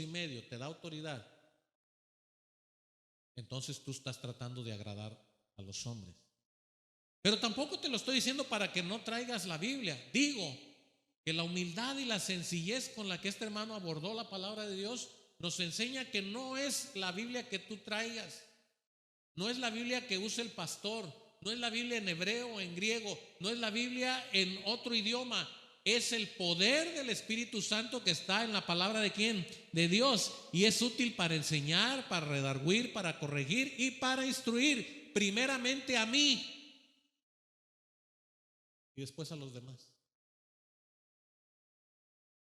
te da autoridad, entonces tú estás tratando de agradar a los hombres. Pero tampoco te lo estoy diciendo para que no traigas la Biblia. Digo que la humildad y la sencillez con la que este hermano abordó la palabra de Dios nos enseña que no es la Biblia que tú traigas, no es la Biblia que usa el pastor, no es la Biblia en hebreo o en griego, no es la Biblia en otro idioma. Es el poder del Espíritu Santo que está en la palabra de ¿quién? De Dios. Y es útil para enseñar, para redarguir, para corregir y para instruir. Primeramente a mí y después a los demás.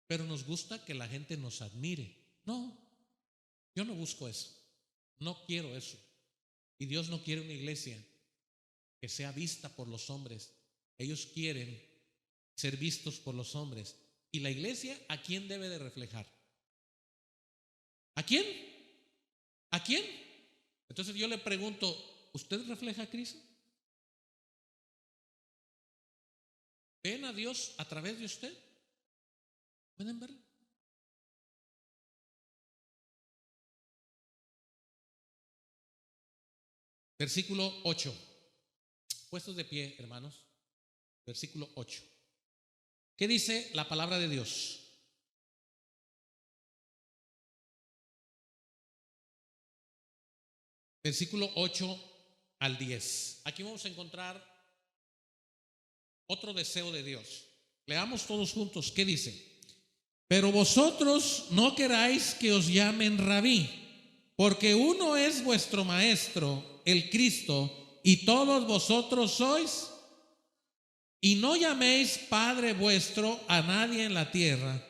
Pero nos gusta que la gente nos admire. No, yo no busco eso. No quiero eso. Y Dios no quiere una iglesia que sea vista por los hombres. Ellos quieren ser vistos por los hombres. ¿Y la iglesia a quién debe de reflejar? ¿A quién? ¿A quién? Entonces yo le pregunto, ¿usted refleja a Cristo? ¿Ven a Dios a través de usted? ¿Pueden verlo? Versículo 8. Puestos de pie, hermanos. Versículo 8. ¿Qué dice la palabra de Dios? Versículo 8 al 10. Aquí vamos a encontrar otro deseo de Dios. Leamos todos juntos. ¿Qué dice? Pero vosotros no queráis que os llamen rabí, porque uno es vuestro maestro, el Cristo, y todos vosotros sois. Y no llaméis Padre vuestro a nadie en la tierra.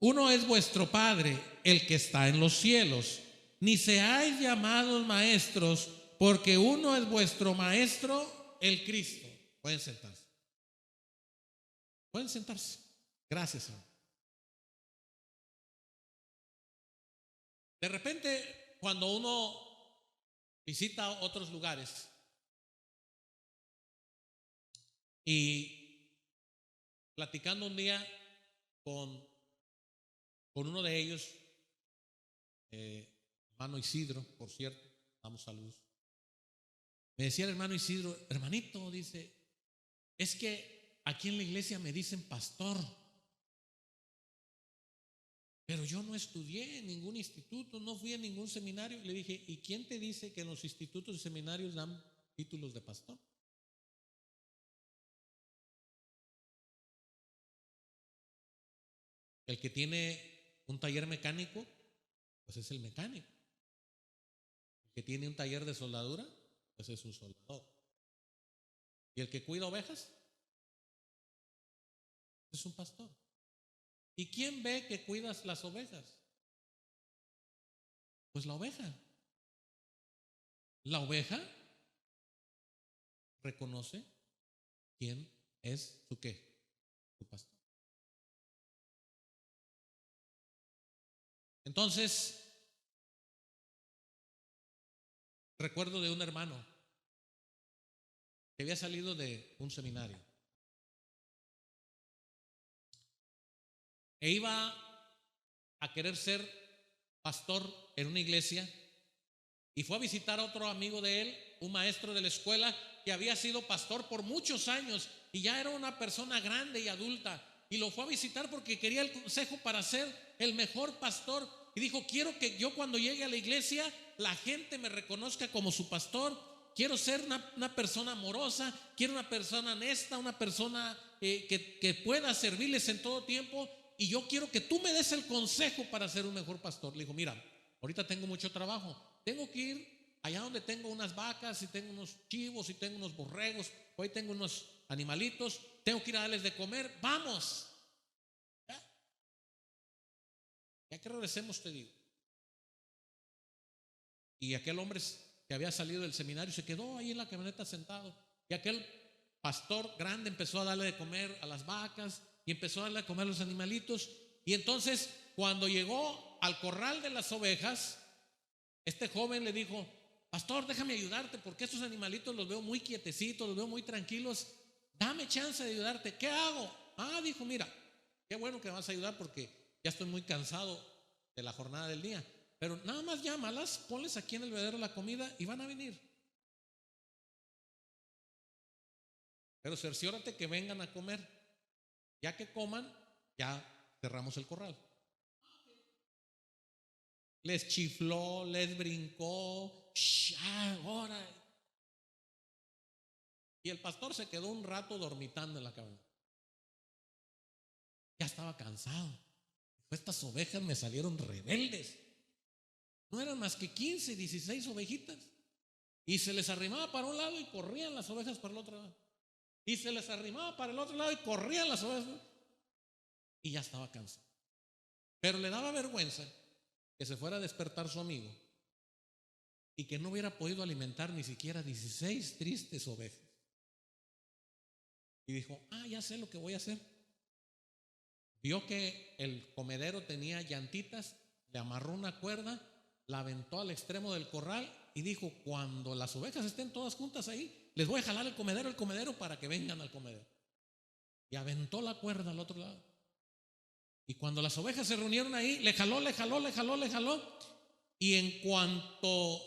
Uno es vuestro Padre, el que está en los cielos. Ni seáis llamados maestros, porque uno es vuestro maestro, el Cristo. Pueden sentarse. Pueden sentarse. Gracias, Señor. De repente, cuando uno visita otros lugares y platicando un día con uno de ellos, hermano Isidro, por cierto, damos saludos. Me decía el hermano Isidro, hermanito, dice, es que aquí en la iglesia me dicen pastor, pero yo no estudié en ningún instituto, no fui a ningún seminario. Le dije, ¿y quién te dice que en los institutos y seminarios dan títulos de pastor? El que tiene un taller mecánico, pues es el mecánico. El que tiene un taller de soldadura, pues es un soldador. Y el que cuida ovejas, es un pastor. ¿Y quién ve que cuidas las ovejas? Pues la oveja. La oveja reconoce quién es su qué, su pastor. Entonces, recuerdo de un hermano que había salido de un seminario e iba a querer ser pastor en una iglesia y fue a visitar a otro amigo de él, un maestro de la escuela que había sido pastor por muchos años y ya era una persona grande y adulta, y lo fue a visitar porque quería el consejo para ser el mejor pastor, y dijo: quiero que yo cuando llegue a la iglesia la gente me reconozca como su pastor. Quiero ser una persona amorosa, quiero una persona honesta, una persona que pueda servirles en todo tiempo, y yo quiero que tú me des el consejo para ser un mejor pastor. Le dijo: mira, ahorita tengo mucho trabajo, tengo que ir allá donde tengo unas vacas, y tengo unos chivos, y tengo unos borregos, hoy tengo unos animalitos, tengo que ir a darles de comer. Vamos, ya que regresemos te digo. Y aquel hombre que había salido del seminario se quedó ahí en la camioneta sentado, y aquel pastor grande empezó a darle de comer a las vacas y empezó a darle de comer a los animalitos. Y entonces, cuando llegó al corral de las ovejas, este joven le dijo: pastor, déjame ayudarte porque estos animalitos los veo muy quietecitos, los veo muy tranquilos, dame chance de ayudarte. ¿Qué hago? Dijo: mira, qué bueno que me vas a ayudar porque ya estoy muy cansado de la jornada del día, pero nada más llámalas, ponles aquí en el bebedero la comida y van a venir. Pero cerciórate que vengan a comer. Ya que coman, ya cerramos el corral. Les chifló, les brincó, ahora. Y el pastor se quedó un rato dormitando en la cama. Ya estaba cansado. Estas ovejas me salieron rebeldes. No eran más que 15, 16 ovejitas. Y se les arrimaba para un lado y corrían las ovejas para el otro lado. Y se les arrimaba para el otro lado y corrían las ovejas. Y ya estaba cansado. Pero le daba vergüenza que se fuera a despertar su amigo y que no hubiera podido alimentar ni siquiera 16 tristes ovejas. Y dijo: ya sé lo que voy a hacer. Vio que el comedero tenía llantitas, le amarró una cuerda, la aventó al extremo del corral y dijo: cuando las ovejas estén todas juntas ahí, les voy a jalar el comedero para que vengan al comedero. Y aventó la cuerda al otro lado. Y cuando las ovejas se reunieron ahí, le jaló. Y en cuanto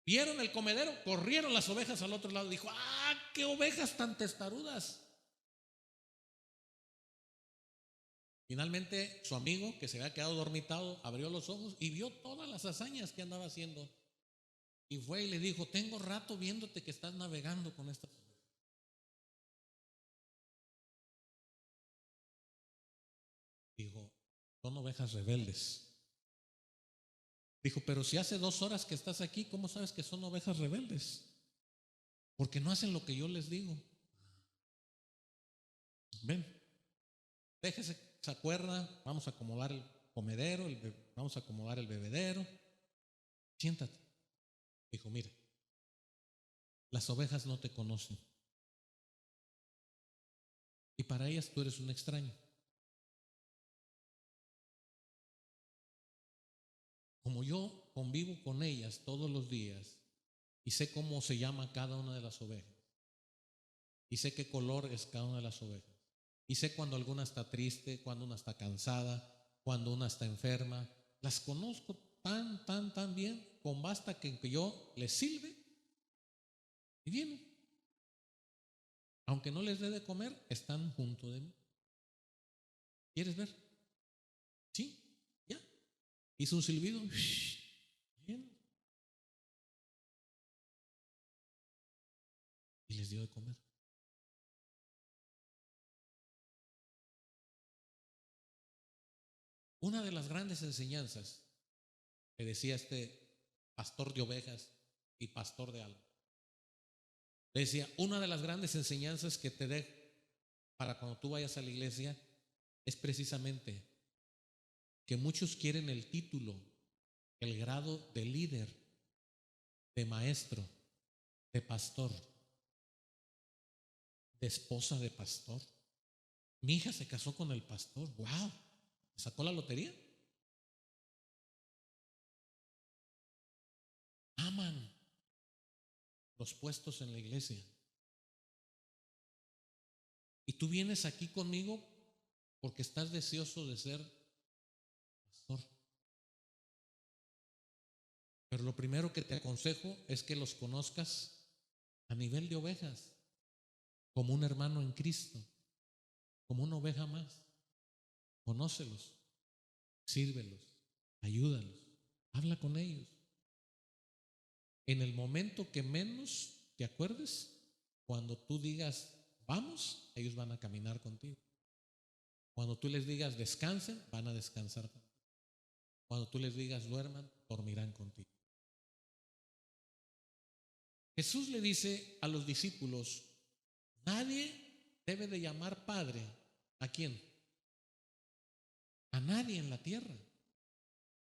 vieron el comedero, corrieron las ovejas al otro lado. Dijo: qué ovejas tan testarudas. Finalmente su amigo, que se había quedado dormitado, abrió los ojos y vio todas las hazañas que andaba haciendo. Y fue y le dijo: tengo rato viéndote que estás navegando con estas ovejas. Dijo: son ovejas rebeldes. Dijo: pero si hace 2 horas que estás aquí, ¿cómo sabes que son ovejas rebeldes? Porque no hacen lo que yo les digo. Ven, déjese esa cuerda, vamos a acomodar el comedero, vamos a acomodar el bebedero. Siéntate. Dijo: mira, las ovejas no te conocen y para ellas tú eres un extraño. Como yo convivo con ellas todos los días y sé cómo se llama cada una de las ovejas, y sé qué color es cada una de las ovejas, y sé cuando alguna está triste, cuando una está cansada, cuando una está enferma, las conozco tan bien, con basta que yo les silbe y vienen. Aunque no les dé de comer, están junto de mí. ¿Quieres ver? Sí, ya. Hizo un silbido. Bien. Y les dio de comer. Una de las grandes enseñanzas que decía este pastor de ovejas y pastor de alma, le decía, una de las grandes enseñanzas que te dejo para cuando tú vayas a la iglesia es precisamente que muchos quieren el título, el grado de líder, de maestro, de pastor, de esposa de pastor. Mi hija se casó con el pastor. ¡Wow! ¿Sacó la lotería? Aman los puestos en la iglesia. Y tú vienes aquí conmigo porque estás deseoso de ser pastor. Pero lo primero que te aconsejo es que los conozcas a nivel de ovejas, como un hermano en Cristo, como una oveja más. Conócelos, sírvelos, ayúdalos, habla con ellos. En el momento que menos te acuerdes, cuando tú digas vamos, ellos van a caminar contigo. Cuando tú les digas descansen, van a descansar contigo. Cuando tú les digas duerman, dormirán contigo. Jesús le dice a los discípulos, nadie debe de llamar padre. ¿A quién? A nadie en la tierra.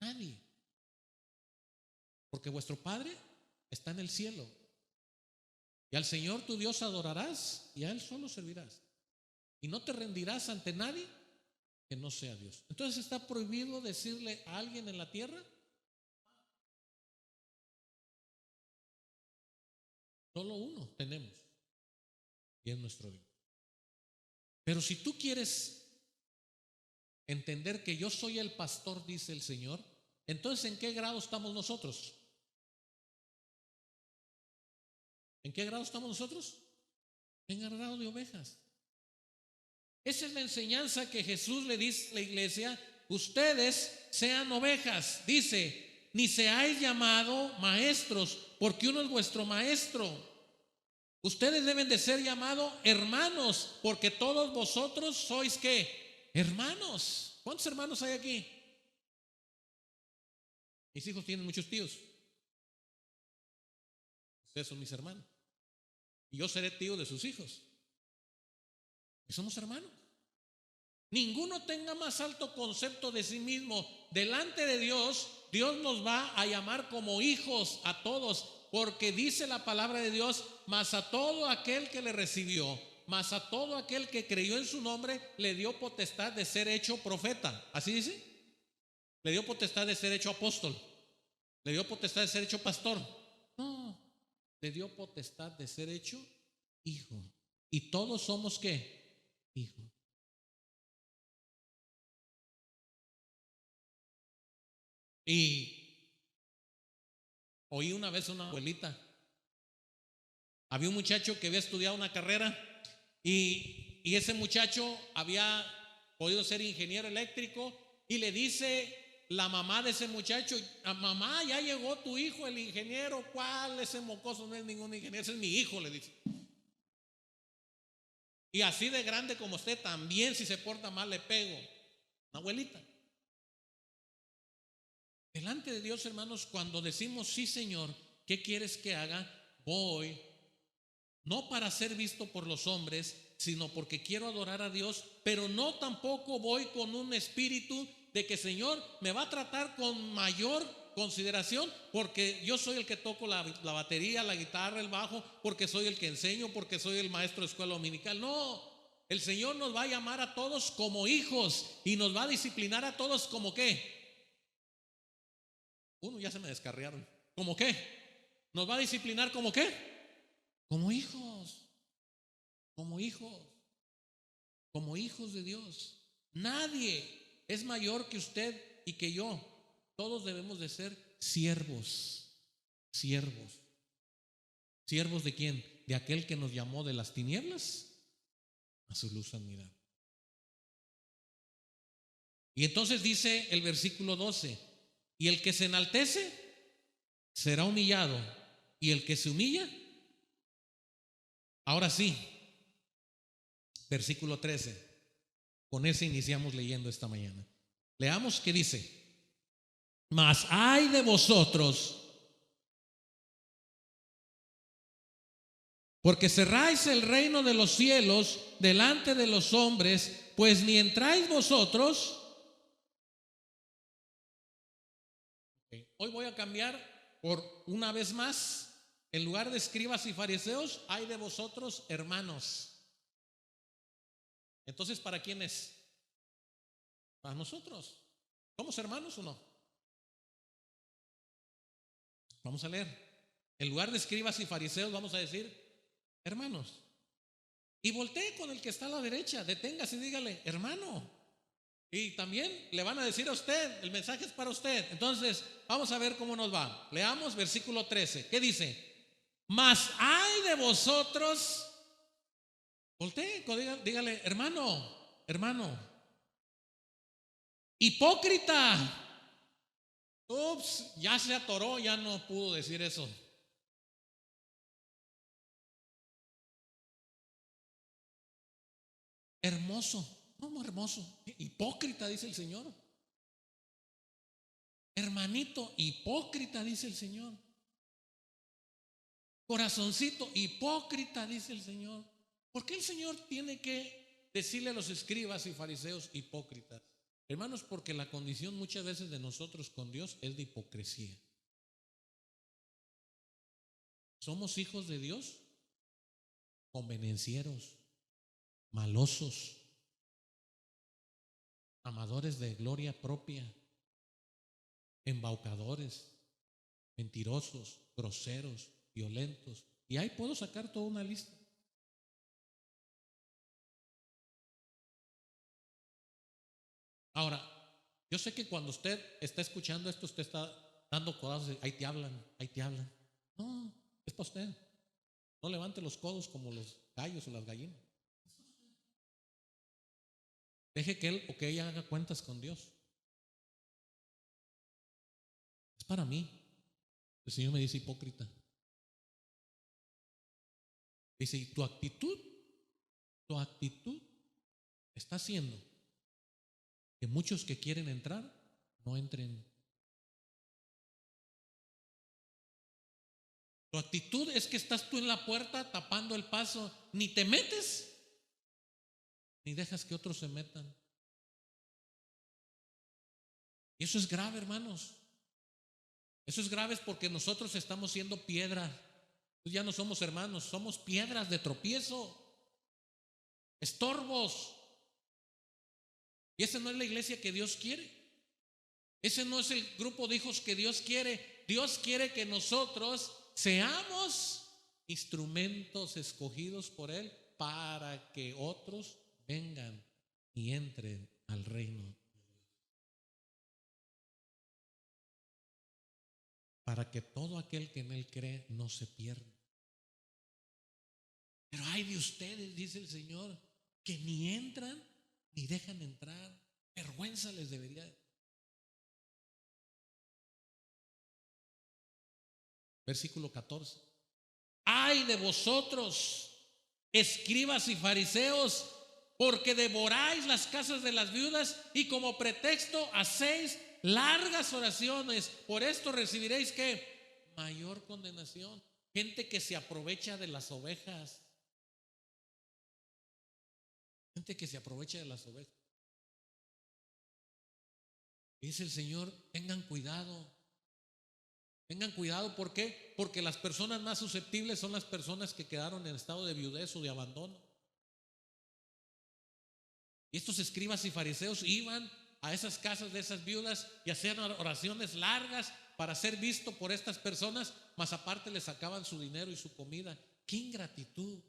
Nadie. Porque vuestro Padre está en el cielo. Y al Señor tu Dios adorarás y a Él solo servirás. Y no te rendirás ante nadie que no sea Dios. Entonces está prohibido decirle a alguien en la tierra. Solo uno tenemos y es nuestro Dios. Pero si tú quieres entender que yo soy el pastor, dice el Señor, entonces ¿en qué grado estamos nosotros? ¿En qué grado estamos nosotros? En el grado de ovejas. Esa es la enseñanza que Jesús le dice a la iglesia. Ustedes sean ovejas, dice, ni seáis llamado maestros, porque uno es vuestro maestro. Ustedes deben de ser llamados hermanos, porque todos vosotros sois ¿qué? Hermanos. ¿Cuántos hermanos hay aquí? Mis hijos tienen muchos tíos. Ustedes son mis hermanos. Y yo seré tío de sus hijos. Y somos hermanos. Ninguno tenga más alto concepto de sí mismo. Delante de Dios, Dios nos va a llamar como hijos a todos, porque dice la palabra de Dios, mas a todo aquel que le recibió, mas a todo aquel que creyó en su nombre, le dio potestad de ser hecho profeta. ¿Así dice? Le dio potestad de ser hecho apóstol. Le dio potestad de ser hecho pastor. No, le dio potestad de ser hecho hijo. Y todos somos ¿qué? Hijos. Y oí una vez una abuelita. Había un muchacho que había estudiado una carrera y ese muchacho había podido ser ingeniero eléctrico y le dice la mamá de ese muchacho, mamá, ya llegó tu hijo el ingeniero. ¿Cuál? Ese mocoso no es ningún ingeniero, ese es mi hijo, le dice. Y así de grande como usted también, si se porta mal le pego. Una abuelita. Delante de Dios, hermanos, cuando decimos sí, Señor, ¿qué quieres que haga? Voy, no para ser visto por los hombres, sino porque quiero adorar a Dios, pero no tampoco voy con un espíritu de que, Señor, me va a tratar con mayor consideración porque yo soy el que toco la batería, la guitarra, el bajo, porque soy el que enseño, porque soy el maestro de escuela dominical. No, el Señor nos va a llamar a todos como hijos y nos va a disciplinar a todos como ¿qué? Uno ya se me descarriaron. ¿Cómo qué? ¿Nos va a disciplinar como qué? Como hijos. Como hijos. Como hijos de Dios. Nadie es mayor que usted y que yo. Todos debemos de ser siervos. Siervos. ¿Siervos de quién? De aquel que nos llamó de las tinieblas a su luz admirable. Y entonces dice el versículo 12: y el que se enaltece será humillado, y el que se humilla. Ahora sí, versículo 13. Con ese iniciamos leyendo esta mañana. Leamos qué dice. Mas ay de vosotros, porque cerráis el reino de los cielos delante de los hombres, pues ni entráis vosotros. Hoy voy a cambiar por una vez más, en lugar de escribas y fariseos, hay de vosotros hermanos. Entonces, ¿para quién es? Para nosotros. ¿Somos hermanos o no? Vamos a leer. En lugar de escribas y fariseos, vamos a decir hermanos. Y voltee con el que está a la derecha, deténgase y dígale, hermano. Y también le van a decir a usted, el mensaje es para usted. Entonces, vamos a ver cómo nos va. Leamos versículo 13. ¿Qué dice? Mas ay de vosotros. Voltee, dígale, hermano, hermano. Hipócrita. Ups, ya se atoró, ya no pudo decir eso. Hermoso, ¿cómo hermoso? Hipócrita, dice el Señor. Hermanito, hipócrita, dice el Señor. Corazoncito, hipócrita, dice el Señor. ¿Por qué el Señor tiene que decirle a los escribas y fariseos hipócritas? Hermanos, porque la condición muchas veces de nosotros con Dios es de hipocresía. Somos hijos de Dios, convenencieros, malosos, amadores de gloria propia, embaucadores, mentirosos, groseros, violentos. Y ahí puedo sacar toda una lista. Ahora, yo sé que cuando usted está escuchando esto, usted está dando codazos, ahí te hablan, ahí te hablan. No, es para usted. No levante los codos como los gallos o las gallinas. Deje que él o que ella haga cuentas con Dios. Es para mí. El Señor me dice hipócrita. Dice, y tu actitud está haciendo que muchos que quieren entrar no entren. Tu actitud es que estás tú en la puerta tapando el paso, ni te metes, ni dejas que otros se metan. Y eso es grave, hermanos. Eso es grave porque nosotros estamos siendo piedra. Pues ya no somos hermanos, somos piedras de tropiezo, estorbos. Y esa no es la iglesia que Dios quiere. Ese no es el grupo de hijos que Dios quiere. Dios quiere que nosotros seamos instrumentos escogidos por Él para que otros vengan y entren al reino. Para que todo aquel que en Él cree no se pierda. Pero hay de ustedes, dice el Señor, que ni entran ni dejan entrar. Vergüenza les debería. Versículo 14. Ay de vosotros, escribas y fariseos, porque devoráis las casas de las viudas y como pretexto hacéis largas oraciones. Por esto recibiréis ¿qué? Mayor condenación. Gente que se aprovecha de las ovejas. Gente que se aprovecha de las ovejas. Dice el Señor, tengan cuidado. Tengan cuidado, ¿por qué? Porque las personas más susceptibles son las personas que quedaron en estado de viudez o de abandono. Y estos escribas y fariseos iban a esas casas de esas viudas y hacían oraciones largas para ser visto por estas personas, más aparte les sacaban su dinero y su comida. ¡Qué ingratitud!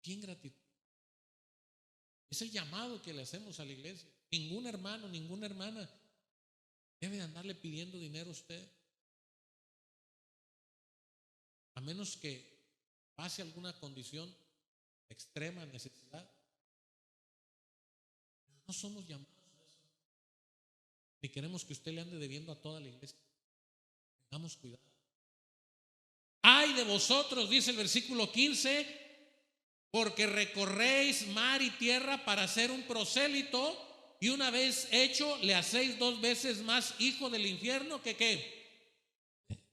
¡Qué ingratitud! Es el llamado que le hacemos a la iglesia. Ningún hermano, ninguna hermana debe de andarle pidiendo dinero a usted, a menos que pase alguna condición de extrema necesidad. No somos llamados a eso, ni queremos que usted le ande debiendo a toda la iglesia. Tengamos cuidado. Ay de vosotros, dice el versículo 15, porque recorréis mar y tierra para ser un prosélito, y una vez hecho le hacéis 2 veces más hijo del infierno que qué.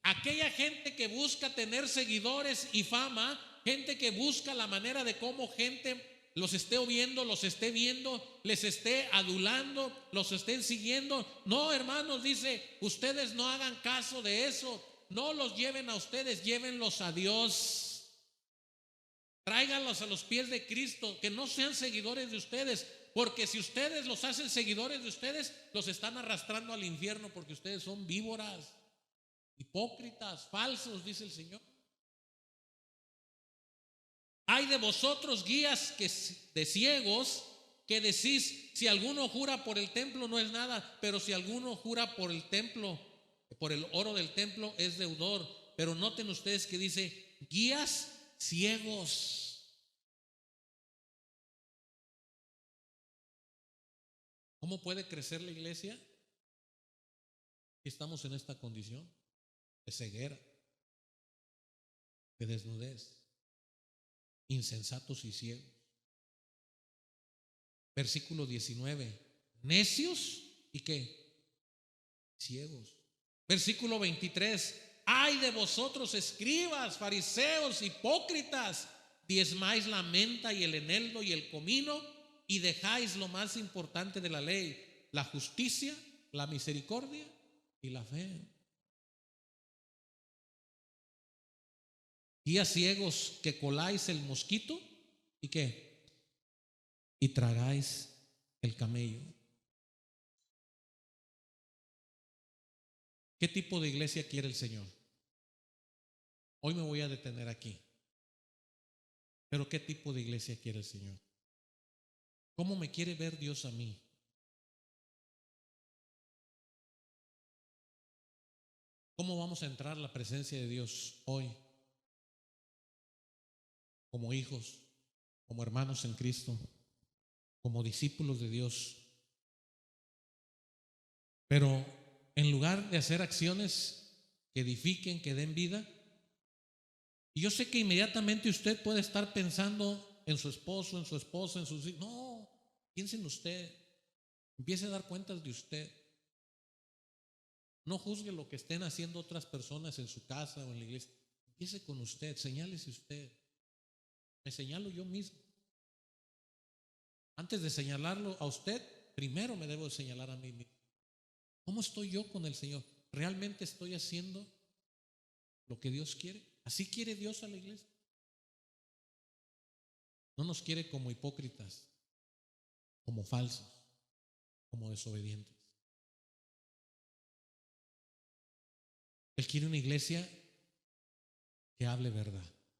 Aquella gente que busca tener seguidores y fama, gente que busca la manera de cómo gente los esté oyendo, los esté viendo, les esté adulando, los estén siguiendo. No, hermanos, dice, ustedes no hagan caso de eso. No los lleven a ustedes, llévenlos a Dios. Tráiganlos a los pies de Cristo, que no sean seguidores de ustedes, porque si ustedes los hacen seguidores de ustedes, los están arrastrando al infierno, porque ustedes son víboras, hipócritas, falsos, dice el Señor. Hay de vosotros guías de ciegos que decís, si alguno jura por el templo no es nada, pero si alguno jura por el templo, por el oro del templo, es deudor. Pero noten ustedes que dice guías ciegos. ¿Cómo puede crecer la iglesia? Estamos en esta condición de ceguera, de desnudez, insensatos y ciegos. Versículo 19, necios y qué, ciegos. Versículo 23, ay de vosotros escribas, fariseos, hipócritas, diezmáis la menta y el eneldo y el comino y dejáis lo más importante de la ley, la justicia, la misericordia y la fe. Guías ciegos que coláis el mosquito y qué, y tragáis el camello. ¿Qué tipo de iglesia quiere el Señor? Hoy me voy a detener aquí. Pero ¿qué tipo de iglesia quiere el Señor? ¿Cómo me quiere ver Dios a mí? ¿Cómo vamos a entrar a la presencia de Dios hoy? Como hijos, como hermanos en Cristo, como discípulos de Dios. Pero en lugar de hacer acciones que edifiquen, que den vida, y yo sé que inmediatamente usted puede estar pensando en su esposo, en su esposa, en sus hijos. No, piense en usted. Empiece a dar cuentas de usted. No juzgue lo que estén haciendo otras personas en su casa o en la iglesia. Empiece con usted, señálese usted. Me señalo yo mismo. Antes de señalarlo a usted, primero me debo de señalar a mí mismo. ¿Cómo estoy yo con el Señor? ¿Realmente estoy haciendo lo que Dios quiere? ¿Así quiere Dios a la iglesia? No nos quiere como hipócritas, como falsos, como desobedientes. Él quiere una iglesia que hable verdad.